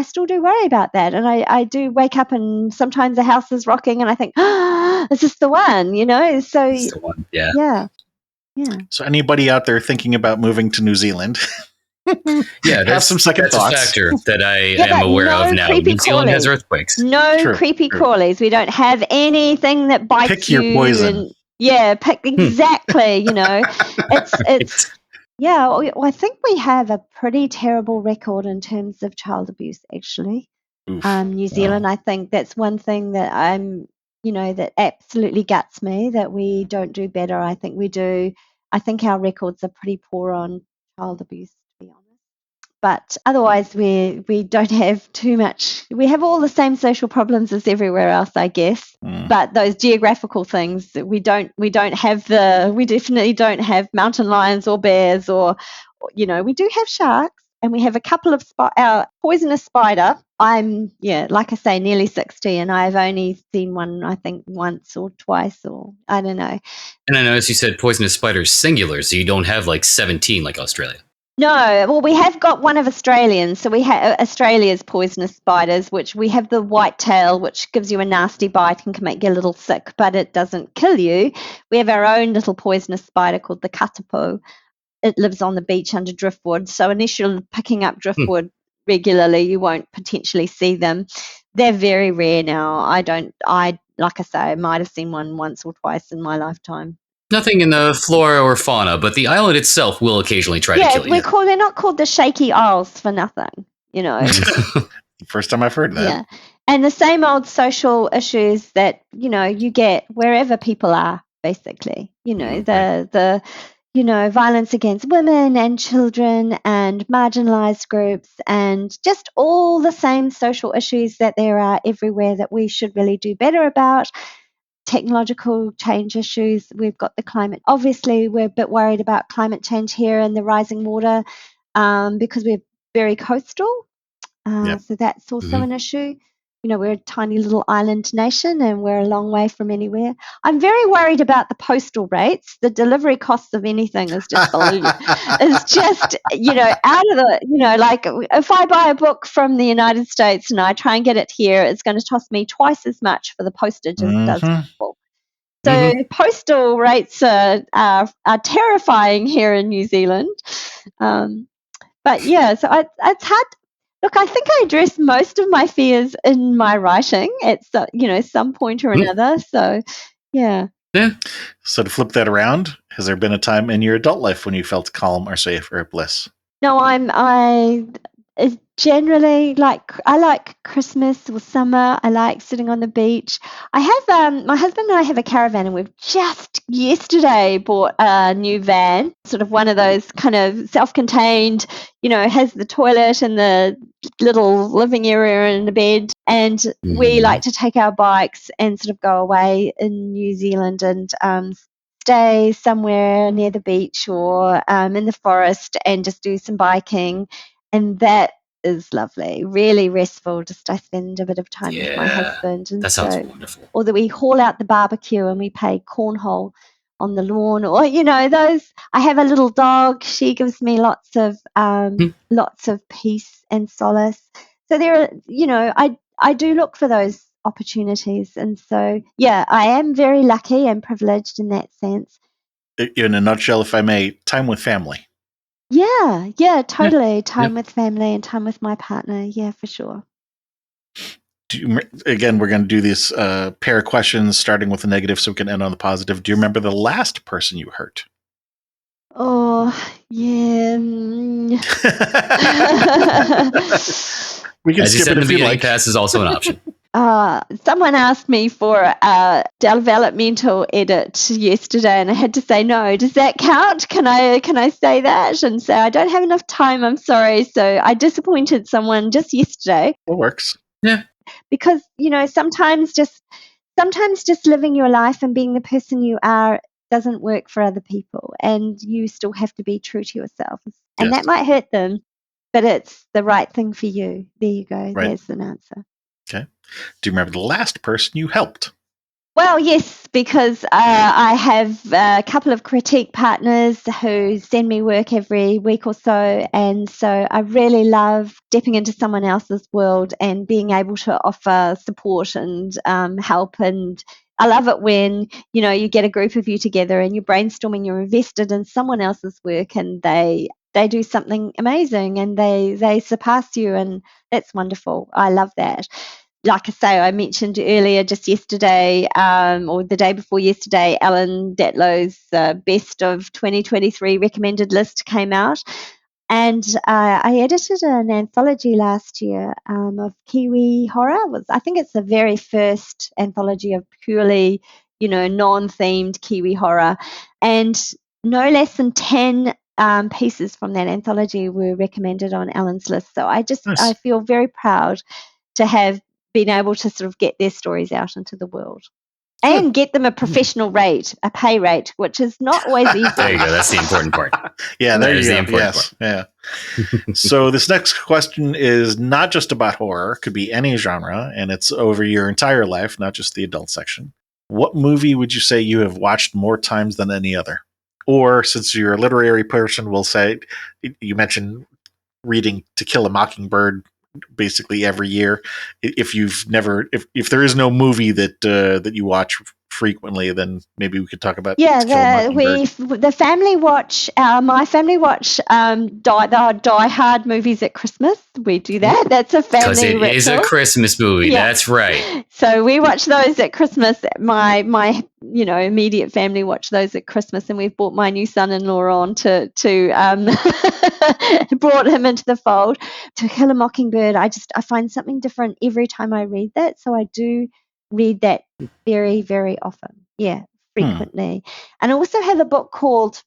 still do worry about that. And I do wake up and sometimes the house is rocking and I think, is this the one, So, it's the one. Yeah. Yeah. So anybody out there thinking about moving to New Zealand, have some second thoughts. That's a factor that I am aware of now. New Zealand has earthquakes. No creepy crawlies. We don't have anything that bites Pick your poison. Pick exactly, it's yeah, well, I think we have a pretty terrible record in terms of child abuse, actually. New Zealand, I think that's one thing that that absolutely guts me, that we don't do better. I think we do. I think our records are pretty poor on child abuse, to be honest. But otherwise, we don't have too much. We have all the same social problems as everywhere else, I guess. But those geographical things, we definitely don't have mountain lions or bears or we do have sharks, and we have a couple of our poisonous spider. I'm like I say, nearly 60, and I've only seen one, I think, once or twice, or I don't know. And I noticed you said poisonous spiders singular, so you don't have like 17 like Australia. No, well, we have got one of Australians. So we have Australia's poisonous spiders, which we have the white tail, which gives you a nasty bite and can make you a little sick, but it doesn't kill you. We have our own little poisonous spider called the katapo. It lives on the beach under driftwood. So unless you're picking up driftwood regularly, you won't potentially see them. They're very rare now. Like I say, I might have seen one once or twice in my lifetime. Nothing in the flora or fauna, but the island itself will occasionally try to kill you. They're not called the Shaky Isles for nothing, First time I've heard that. Yeah. And the same old social issues that, you get wherever people are, basically. The violence against women and children and marginalized groups and just all the same social issues that there are everywhere that we should really do better about. Technological change issues. We've got the climate. Obviously, we're a bit worried about climate change here and the rising water because we're very coastal. So that's also an issue. we're a tiny little island nation and we're a long way from anywhere. I'm very worried about the postal rates. The delivery costs of anything is just, out of the, like if I buy a book from the United States and I try and get it here, it's going to cost me twice as much for the postage as it does for the book. So postal rates are terrifying here in New Zealand. But yeah, so it's hard. Look, I think I addressed most of my fears in my writing at some point or another. So yeah. So to flip that around, has there been a time in your adult life when you felt calm or safe or bliss? No, I generally I like Christmas or summer. I like sitting on the beach. I have my husband and I have a caravan, and we've just yesterday bought a new van, sort of one of those kind of self-contained, has the toilet and the little living area and a bed. And we like to take our bikes and sort of go away in New Zealand and stay somewhere near the beach or in the forest and just do some biking. And that is lovely, really restful. Just I spend a bit of time with my husband. And that sounds wonderful. Or that we haul out the barbecue and we play cornhole on the lawn, or those. I have a little dog. She gives me lots of peace and solace. So there are, I do look for those opportunities, and so I am very lucky and privileged in that sense. In a nutshell, if I may, time with family. Yeah, totally. Time with family and time with my partner. Yeah, for sure. Again, we're going to do this pair of questions, starting with the negative so we can end on the positive. Do you remember the last person you hurt? Oh, yeah. We can As you skip said, it the if you beginning like. pass is also an option. Someone asked me for a developmental edit yesterday, and I had to say no. Does that count? Can I say that and say I don't have enough time? I'm sorry. So I disappointed someone just yesterday. It works. Yeah. Because sometimes just living your life and being the person you are doesn't work for other people, and you still have to be true to yourself. And that might hurt them, but it's the right thing for you. There you go. Right. There's an answer. Okay. Do you remember the last person you helped? Well, yes, because I have a couple of critique partners who send me work every week or so, and so I really love stepping into someone else's world and being able to offer support and help. And I love it when you get a group of you together and you're brainstorming, you're invested in someone else's work, and they do something amazing and they surpass you, and that's wonderful. I love that. Like I say, I mentioned earlier, just yesterday, or the day before yesterday, Alan Datlow's Best of 2023 recommended list came out. And I edited an anthology last year of Kiwi horror. I think it's the very first anthology of purely, non-themed Kiwi horror. And no less than 10 pieces from that anthology were recommended on Alan's list. So I feel very proud to have been able to sort of get their stories out into the world and get them a professional rate, a pay rate, which is not always easy. There you go. That's the important part. Yeah, there you go. The important part. Yeah. So this next question is not just about horror. It could be any genre, and it's over your entire life, not just the adult section. What movie would you say you have watched more times than any other? Or, since you're a literary person, we'll say, you mentioned reading To Kill a Mockingbird basically every year. If there is no movie that you watch frequently, then maybe we could talk about the family watch. My family watch Die Hard movies at Christmas. We do that. That's a family because it ritual. is a Christmas movie. Yeah. That's right. So we watch those at Christmas. My immediate family watch those at Christmas, and we've brought my new son-in-law on to brought him into the fold. To Kill a Mockingbird, I find something different every time I read that. So I do read that very, very often. Yeah, frequently. And I also have a book called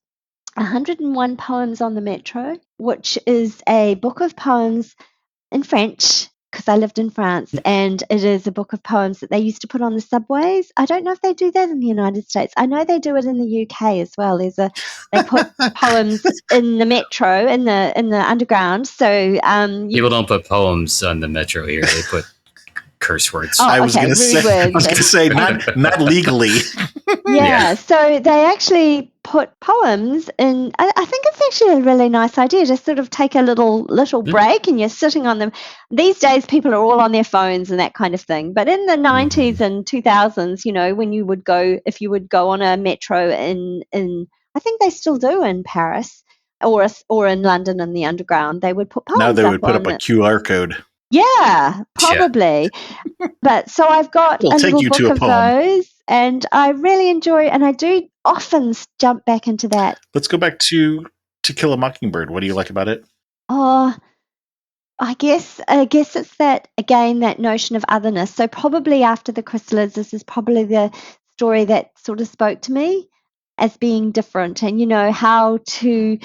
101 Poems on the Metro, which is a book of poems in French, because I lived in France, and it is a book of poems that they used to put on the subways. I don't know if they do that in the United States. I know they do it in the UK as well. They put poems in the metro, in the underground. So people don't put poems on the metro here. They put curse words. Oh, I was okay, going to rude say, words. not legally. Yeah, so they actually put poems in. I think it's actually a really nice idea to sort of take a little break and you're sitting on them. These days, people are all on their phones and that kind of thing. But in the 90s and 2000s, when you would go, if you would go on a metro in I think they still do in Paris or in London in the Underground, they would put Now poems they up would put on up a it. QR code. Yeah, probably. But so I've got It'll a take little you book to a of poem. those, and I really enjoy, and I do often jump back into that. Let's go back to To Kill a Mockingbird. What do you like about it? Oh, I guess it's that notion of otherness. So probably after the Chrysalids, this is probably the story that sort of spoke to me as being different, and how to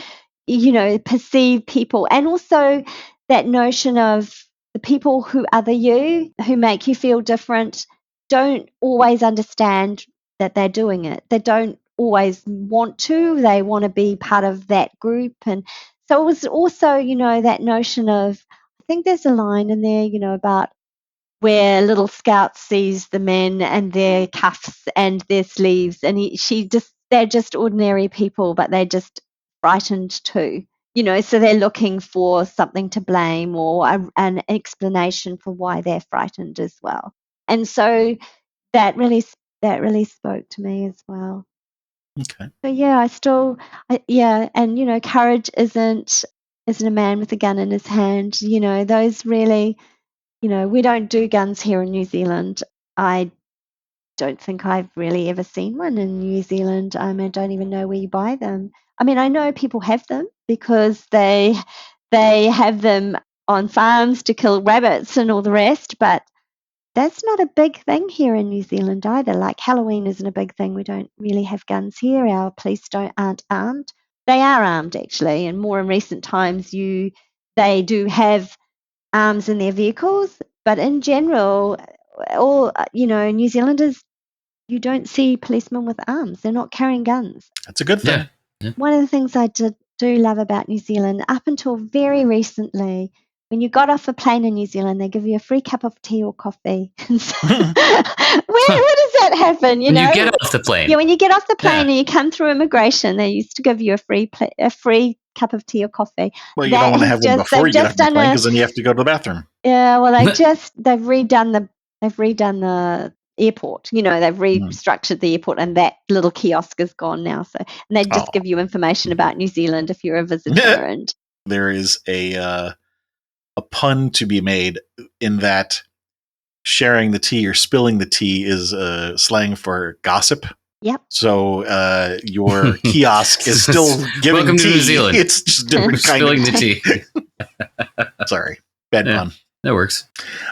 perceive people, and also that notion of the people who other you, who make you feel different, don't always understand that they're doing it. They don't always want to. They want to be part of that group. And so it was also, that notion of, I think there's a line in there, about where little Scout sees the men and their cuffs and their sleeves, and they're just ordinary people, but they're just frightened too. So they're looking for something to blame or an explanation for why they're frightened as well. And so that really spoke to me as well. Okay. So yeah, and courage isn't a man with a gun in his hand. Those really. We don't do guns here in New Zealand. I don't think I've really ever seen one in New Zealand. I don't even know where you buy them. I mean, I know people have them because they have them on farms to kill rabbits and all the rest, but that's not a big thing here in New Zealand either. Like Halloween isn't a big thing. We don't really have guns here. Our police aren't armed. They are armed actually, and more in recent times they do have arms in their vehicles, but in general, all New Zealanders, you don't see policemen with arms. They're not carrying guns. That's a good thing. Yeah. One of the things I do love about New Zealand, up until very recently, when you got off a plane in New Zealand, they give you a free cup of tea or coffee. Where does that happen? When you get off the plane. Yeah, when you get off the plane and you come through immigration, they used to give you a free cup of tea or coffee. Well, you don't want to have one before you get off the plane because then you have to go to the bathroom. Yeah, well, they've redone the airport. They've restructured the airport, and that little kiosk is gone now. So, and they just give you information about New Zealand if you're a visitor. And there is a pun to be made in that sharing the tea or spilling the tea is slang for gossip. Yep. So your kiosk is still giving Welcome tea. To New Zealand. It's just different kind spilling of the tea. Sorry, bad pun. That works.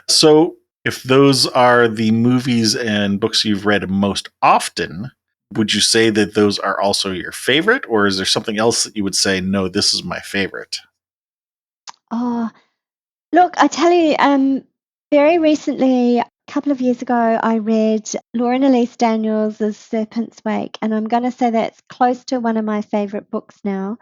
So if those are the movies and books you've read most often, would you say that those are also your favorite, or is there something else that you would say, no, this is my favorite? Oh, look, I tell you, very recently, a couple of years ago, I read Lauren Elise Daniels' Serpent's Wake, and I'm going to say that's close to one of my favorite books now.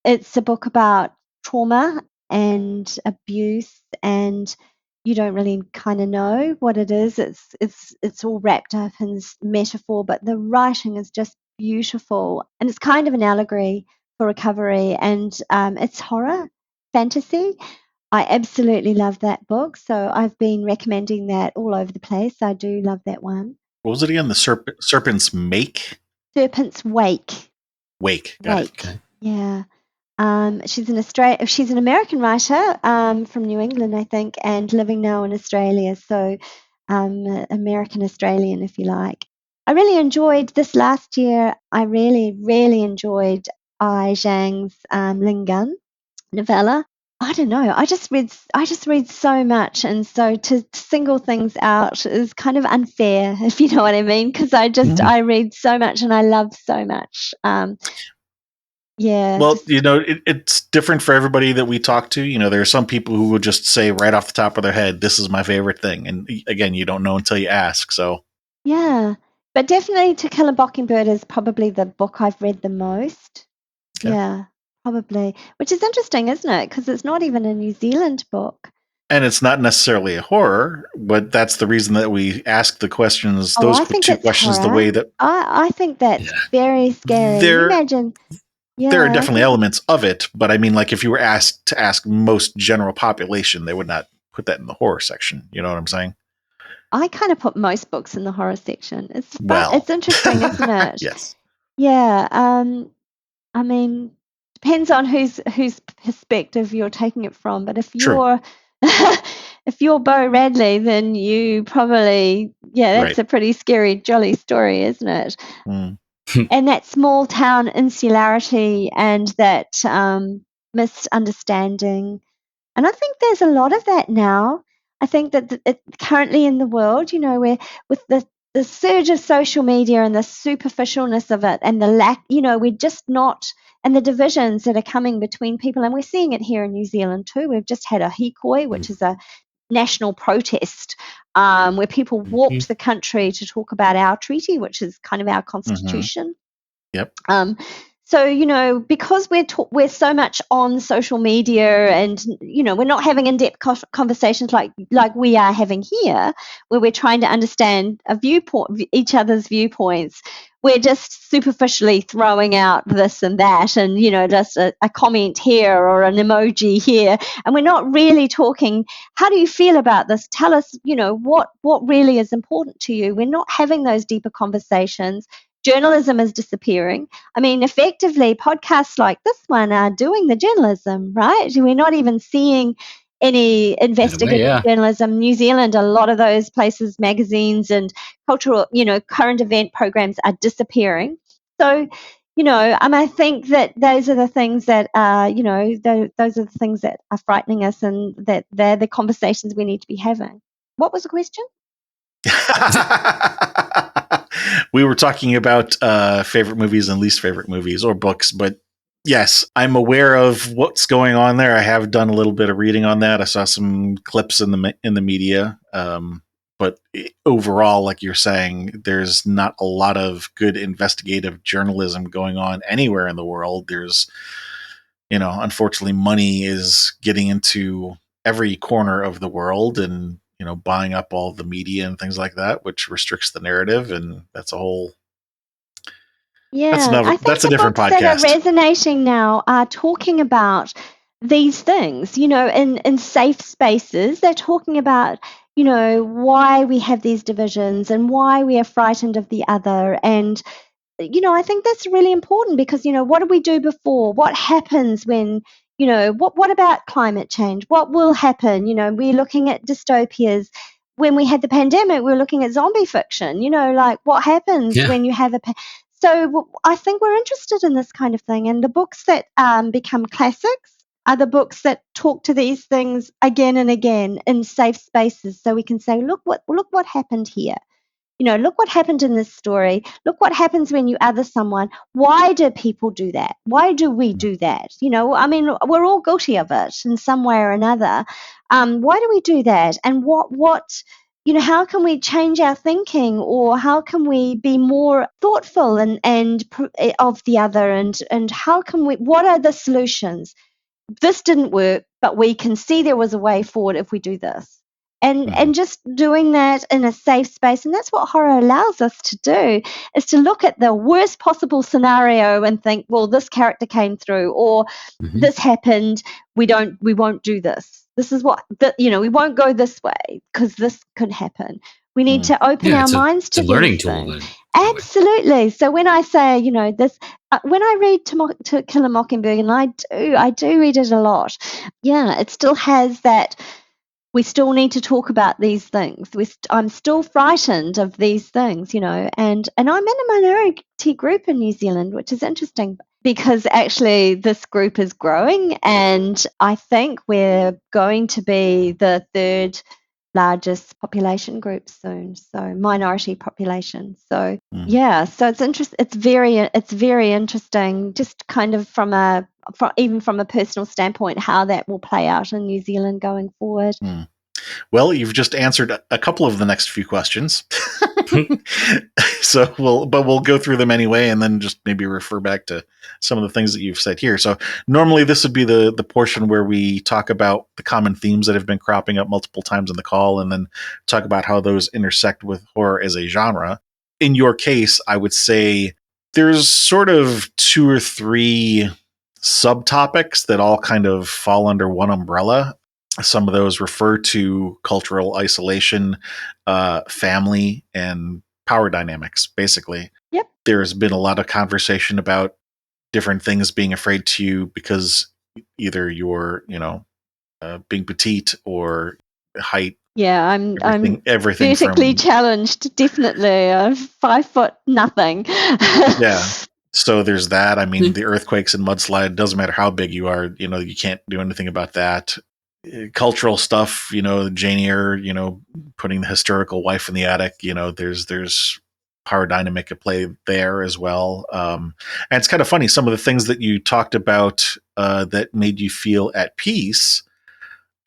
It's a book about trauma and abuse, and you don't really kind of know what it is. It's all wrapped up in metaphor, but the writing is just beautiful, and it's kind of an allegory for recovery, and it's horror fantasy. I absolutely love that book, so I've been recommending that all over the place. I do love that one. What was it again? The Serpent's Make? Serpent's Wake. Wake. Got it. Okay. Yeah. She's an American writer from New England, I think, and living now in Australia. So, American Australian, if you like. I really enjoyed this last year. I really, really enjoyed Ai Zhang's Lingun novella. I don't know. I just read so much, and so to single things out is kind of unfair, if you know what I mean. Because I read so much and I love so much. Yeah. Well, it's different for everybody that we talk to. There are some people who will just say right off the top of their head, this is my favorite thing. And again, you don't know until you ask. So yeah, but definitely To Kill a Mockingbird is probably the book I've read the most. Okay. Yeah, probably. Which is interesting, isn't it? Because it's not even a New Zealand book. And it's not necessarily a horror, but that's the reason that we ask the questions, Oh, those I think two it's questions, the horror. way that I think that's Yeah. very scary. You there imagine, there are yeah. definitely elements of it, but I mean, like if you were asked to ask most general population, they would not put that in the horror section. You know what I'm saying? I kind of put most books in the horror section. It's fun. Well, It's interesting, isn't it? yes, Yeah. I mean, depends on whose perspective you're taking it from. But if true, you're if you're Bo Radley, then you probably that's right. a pretty scary, jolly story, isn't it? Mm. And that small town insularity and that misunderstanding. And I think there's a lot of that now. I think that currently in the world, where with the surge of social media and the superficialness of it and the lack, we're just not, and the divisions that are coming between people. And we're seeing it here in New Zealand too. We've just had a hikoi, which is a national protest where people walked the country to talk about our treaty, which is kind of our Mm-hmm. constitution. Yep. So because we're so much on social media, and we're not having in-depth conversations like we are having here, where we're trying to understand each other's viewpoints. We're just superficially throwing out this and that, and just a comment here or an emoji here, and we're not really talking. How do you feel about this? Tell us, what really is important to you. We're not having those deeper conversations. Journalism is disappearing. I mean, effectively, podcasts like this one are doing the journalism, right? We're not even seeing any investigative yeah. journalism. New Zealand, a lot of those places, magazines and cultural, current event programs are disappearing. So, I think that those are the things that are, those are the things that are frightening us, and that they're the conversations we need to be having. What was the question? We were talking about favorite movies and least favorite movies or books, but yes, I'm aware of what's going on there. I have done a little bit of reading on that. I saw some clips in the media, but overall, like you're saying, there's not a lot of good investigative journalism going on anywhere in the world. There's, unfortunately, money is getting into every corner of the world, and buying up all the media and things like that, which restricts the narrative, and that's a whole. Yeah, I think That's a the different books that are podcast. resonating now are talking about these things, in safe spaces. They're talking about, why we have these divisions and why we are frightened of the other. And, I think that's really important because, what did we do before? What happens when, what about climate change? What will happen? We're looking at dystopias. When we had the pandemic, we were looking at zombie fiction, like what happens Yeah. when you have so I think we're interested in this kind of thing, and the books that become classics are the books that talk to these things again and again in safe spaces, so we can say, look what happened here. Look what happened in this story. Look what happens when you other someone. Why do people do that? Why do we do that? I mean, we're all guilty of it in some way or another. Why do we do that? And how can we change our thinking, or how can we be more thoughtful of the other, and how can what are the solutions? This didn't work, but we can see there was a way forward if we do this. And just doing that in a safe space, and that's what horror allows us to do, is to look at the worst possible scenario and think, well, this character came through, or this happened. We won't do this. This is we won't go this way because this could happen. We need to open our minds to it's a learning these tool. things. Absolutely. So when I say, this, when I read To Kill a Mockingbird, and I do read it a lot. Yeah, it still has that. We still need to talk about these things. I'm still frightened of these things, and I'm in a minority group in New Zealand, which is interesting because actually this group is growing, and I think we're going to be the third largest population group soon, so minority population. So yeah, so it's very interesting, just kind of even from a personal standpoint, how that will play out in New Zealand going forward. Well, you've just answered a couple of the next few questions. So we'll go through them anyway, and then just maybe refer back to some of the things that you've said here. So normally this would be the portion where we talk about the common themes that have been cropping up multiple times in the call, and then talk about how those intersect with horror as a genre. In your case, I would say there's sort of 2 or 3 subtopics that all kind of fall under one umbrella. Some of those refer to cultural isolation, family, and power dynamics, basically. Yep. There's been a lot of conversation about different things being afraid to you because either you're, being petite or height, Yeah, I'm everything vertically from, challenged, definitely. 5 foot nothing. yeah. So there's that. I mean, Hmm. the earthquakes and mudslide, doesn't matter how big you are, you can't do anything about that. Cultural stuff, Jane Eyre, putting the hysterical wife in the attic, there's power dynamic at play there as well. And it's kind of funny, some of the things that you talked about that made you feel at peace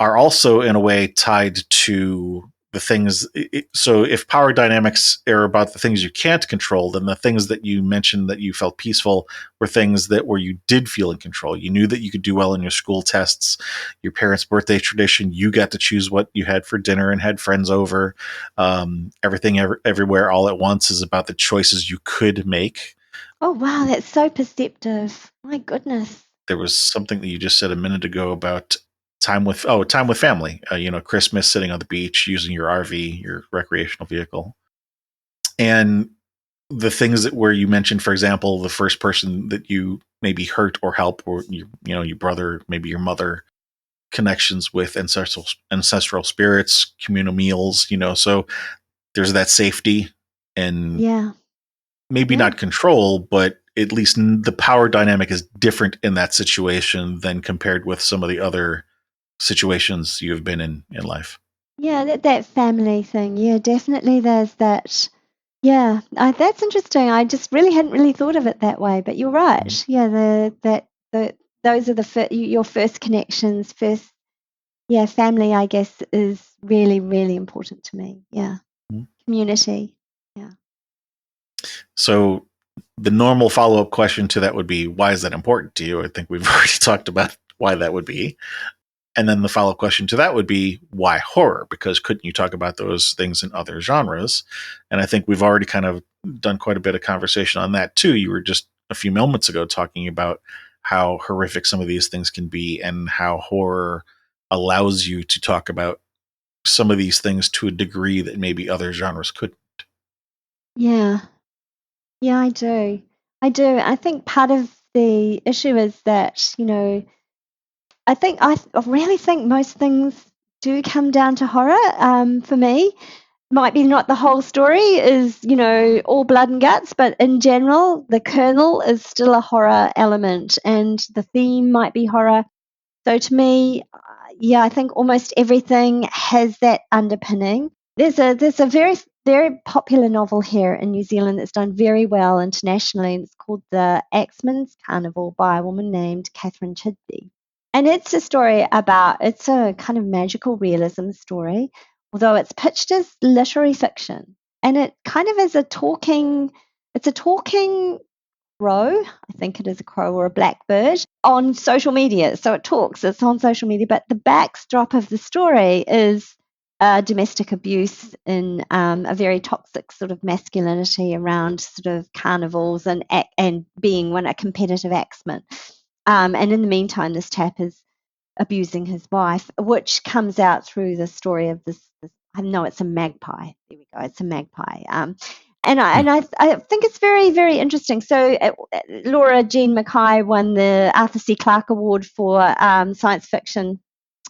are also in a way tied to the things. So if power dynamics are about the things you can't control, then the things that you mentioned that you felt peaceful were things that where you did feel in control. You knew that you could do well in your school tests, your parents' birthday tradition. You got to choose what you had for dinner and had friends over. Everything everywhere all at once is about the choices you could make. Oh, wow, that's so perceptive. My goodness. There was something that you just said a minute ago about time with family. Christmas, sitting on the beach, using your RV, your recreational vehicle, and the things that where you mentioned, for example, the first person that you maybe hurt or help, or your brother, maybe your mother, connections with ancestral spirits, communal meals. So there's that safety and Yeah. maybe Yeah. not control, but at least the power dynamic is different in that situation than compared with some of the other situations you've been in life. Yeah, that family thing. Yeah, definitely there's that. Yeah, that's interesting. I just really hadn't really thought of it that way, but you're right. Mhm. Yeah, those are your first connections, family, I guess, is really, really important to me. Yeah, Mhm. community. Yeah. So the normal follow-up question to that would be, why is that important to you? I think we've already talked about why that would be. And then the follow-up question to that would be, why horror? Because couldn't you talk about those things in other genres? And I think we've already kind of done quite a bit of conversation on that too. You were just a few moments ago talking about how horrific some of these things can be and how horror allows you to talk about some of these things to a degree that maybe other genres couldn't. Yeah. Yeah, I do. I do. I think part of the issue is that, I really think most things do come down to horror, for me. Might be not the whole story is, all blood and guts, but in general, the kernel is still a horror element and the theme might be horror. So to me, yeah, I think almost everything has that underpinning. There's a very very popular novel here in New Zealand that's done very well internationally, and it's called The Axeman's Carnival by a woman named Catherine Chidley. And it's a kind of magical realism story, although it's pitched as literary fiction. And it kind of is it's a talking crow, I think it is a crow or a blackbird, on social media. So it's on social media, but the backdrop of the story is domestic abuse in a very toxic sort of masculinity around sort of carnivals and being a competitive axeman. And in the meantime, this chap is abusing his wife, which comes out through the story of this. I know it's a magpie. There we go. It's a magpie. I think it's very, very interesting. So Laura Jean Mackay won the Arthur C. Clarke Award for science fiction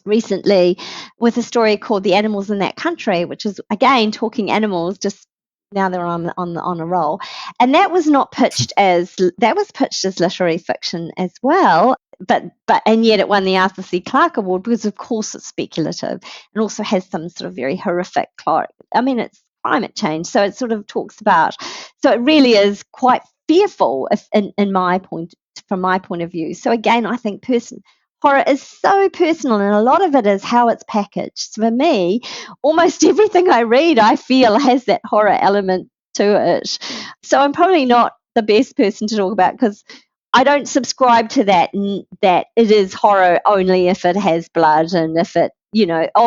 recently with a story called The Animals in That Country, which is again talking animals, just now they're on a roll. And that was pitched as literary fiction as well. But and yet it won the Arthur C. Clarke Award because of course it's speculative and also has some sort of very horrific it's climate change. So it sort of talks about, so it really is quite fearful from my point of view. So again, I think horror is so personal, and a lot of it is how it's packaged. For me, almost everything I read, I feel, has that horror element to it. So I'm probably not the best person to talk about, because I don't subscribe to that it is horror only if it has blood and if it,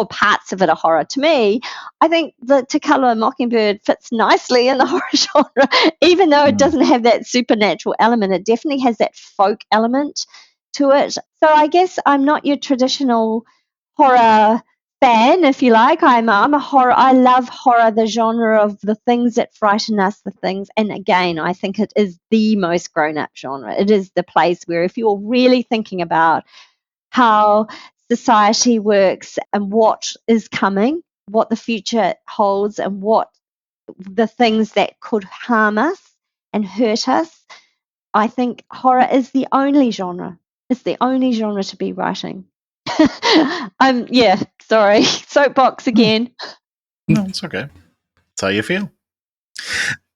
parts of it are horror. To me, I think the To Kill a Mockingbird fits nicely in the horror genre, even though it doesn't have that supernatural element. It definitely has that folk element to it. So I guess I'm not your traditional horror fan, if you like. I'm a horror. I love horror, the genre of the things that frighten us, the things. And again, I think it is the most grown-up genre. It is the place where, if you're really thinking about how society works and what is coming, what the future holds, and what the things that could harm us and hurt us, I think horror is the only genre. It's the only genre to be writing. Sorry, soapbox again. No, it's okay. That's how you feel.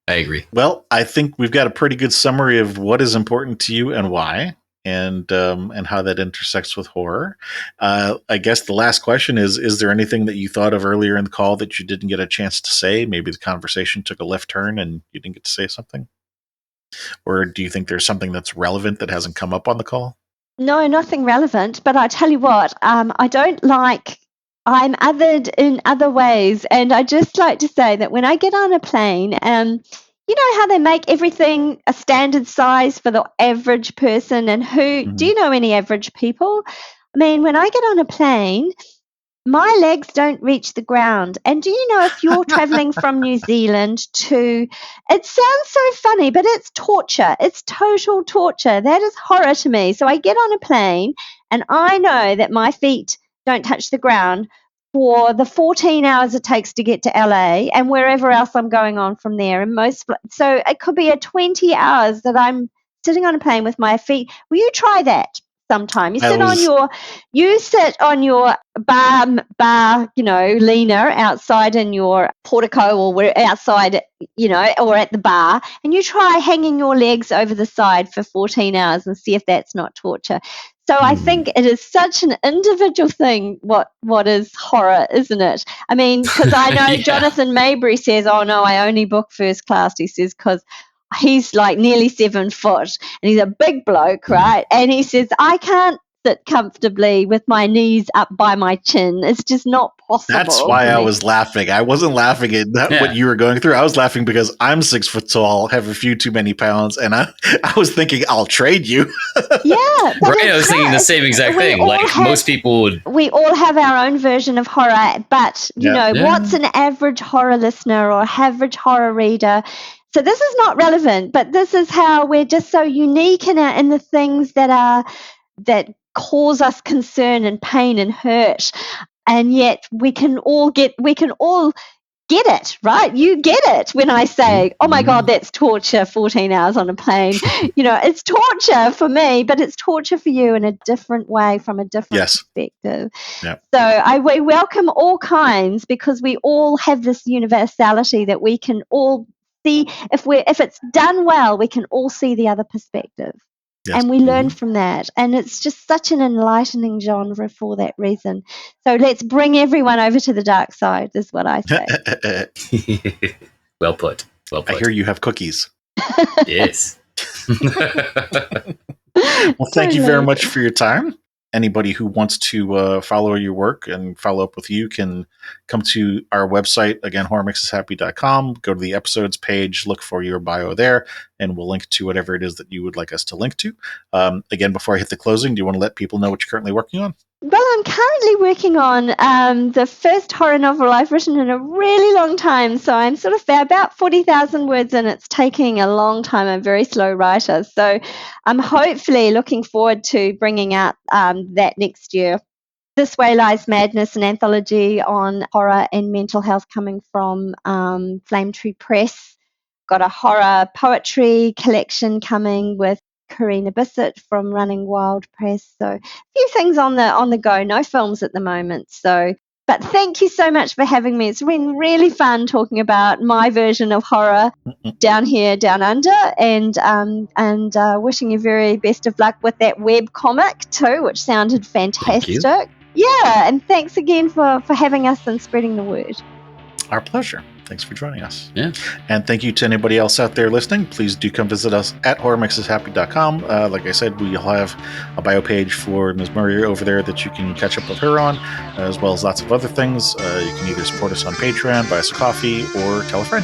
I agree. Well, I think we've got a pretty good summary of what is important to you and why, and how that intersects with horror. I guess the last question is there anything that you thought of earlier in the call that you didn't get a chance to say? Maybe the conversation took a left turn and you didn't get to say something? Or do you think there's something that's relevant that hasn't come up on the call? No, nothing relevant. But I tell you what, I don't like. I'm othered in other ways, and I just like to say that when I get on a plane, you know how they make everything a standard size for the average person, and do you know any average people? I mean, when I get on a plane, my legs don't reach the ground. And do you know, if you're traveling from New Zealand to, it sounds so funny, but it's torture. It's total torture. That is horror to me. So I get on a plane and I know that my feet don't touch the ground for the 14 hours it takes to get to LA and wherever else I'm going on from there. And so it could be a 20 hours that I'm sitting on a plane with my feet. Will you try that sometime? You sit on your bar, leaner outside in your portico, or we're outside, or at the bar, and you try hanging your legs over the side for 14 hours and see if that's not torture. So I think it is such an individual thing, what is horror, isn't it? I mean, because I know Yeah. Jonathan Mabry says, oh no, I only book first class, he says, because he's like nearly 7 foot and he's a big bloke, right? And he says, I can't sit comfortably with my knees up by my chin. It's just not possible. That's why I was laughing. I wasn't laughing at what you were going through. I was laughing because I'm 6 foot tall, have a few too many pounds, and I was thinking, I'll trade you. Yeah. Right, I was thinking the same exact thing. Like most people would. We all have our own version of horror, but what's an average horror listener or average horror reader? So this is not relevant, but this is how we're just so unique in the things that cause us concern and pain and hurt, and yet we can all get it, right? You get it when I say, oh my God, that's torture, 14 hours on a plane. It's torture for me, but it's torture for you in a different way, from a different perspective. Yep. So we welcome all kinds, because we all have this universality that we can all see. If it's done well, we can all see the other perspective. Yes. And we learn from that. And it's just such an enlightening genre for that reason. So let's bring everyone over to the dark side, is what I say. Well put. I hear you have cookies. Yes. Well, thank you very much for your time. Anybody who wants to follow your work and follow up with you can come to our website, again, horrormakesushappy.com, go to the episodes page, look for your bio there, and we'll link to whatever it is that you would like us to link to. Again, before I hit the closing, do you want to let people know what you're currently working on? Well, I'm currently working on the first horror novel I've written in a really long time. So I'm sort of about 40,000 words in. It's taking a long time. I'm a very slow writer. So I'm hopefully looking forward to bringing out that next year. This Way Lies Madness, an anthology on horror and mental health, coming from Flame Tree Press. Got a horror poetry collection coming with Karina Bissett from Running Wild Press. So a few things on the go. No films at the moment. So But thank you so much for having me. It's been really fun talking about my version of horror down here, down under, and wishing you very best of luck with that web comic too, which sounded fantastic. Yeah, and thanks again for having us and spreading the word. Our pleasure. Thanks for joining us. Yeah. And thank you to anybody else out there listening. Please do come visit us at horrormixeshappy.com. Like I said, we'll have a bio page for Ms. Murray over there that you can catch up with her on, as well as lots of other things. You can either support us on Patreon, buy us a coffee, or tell a friend.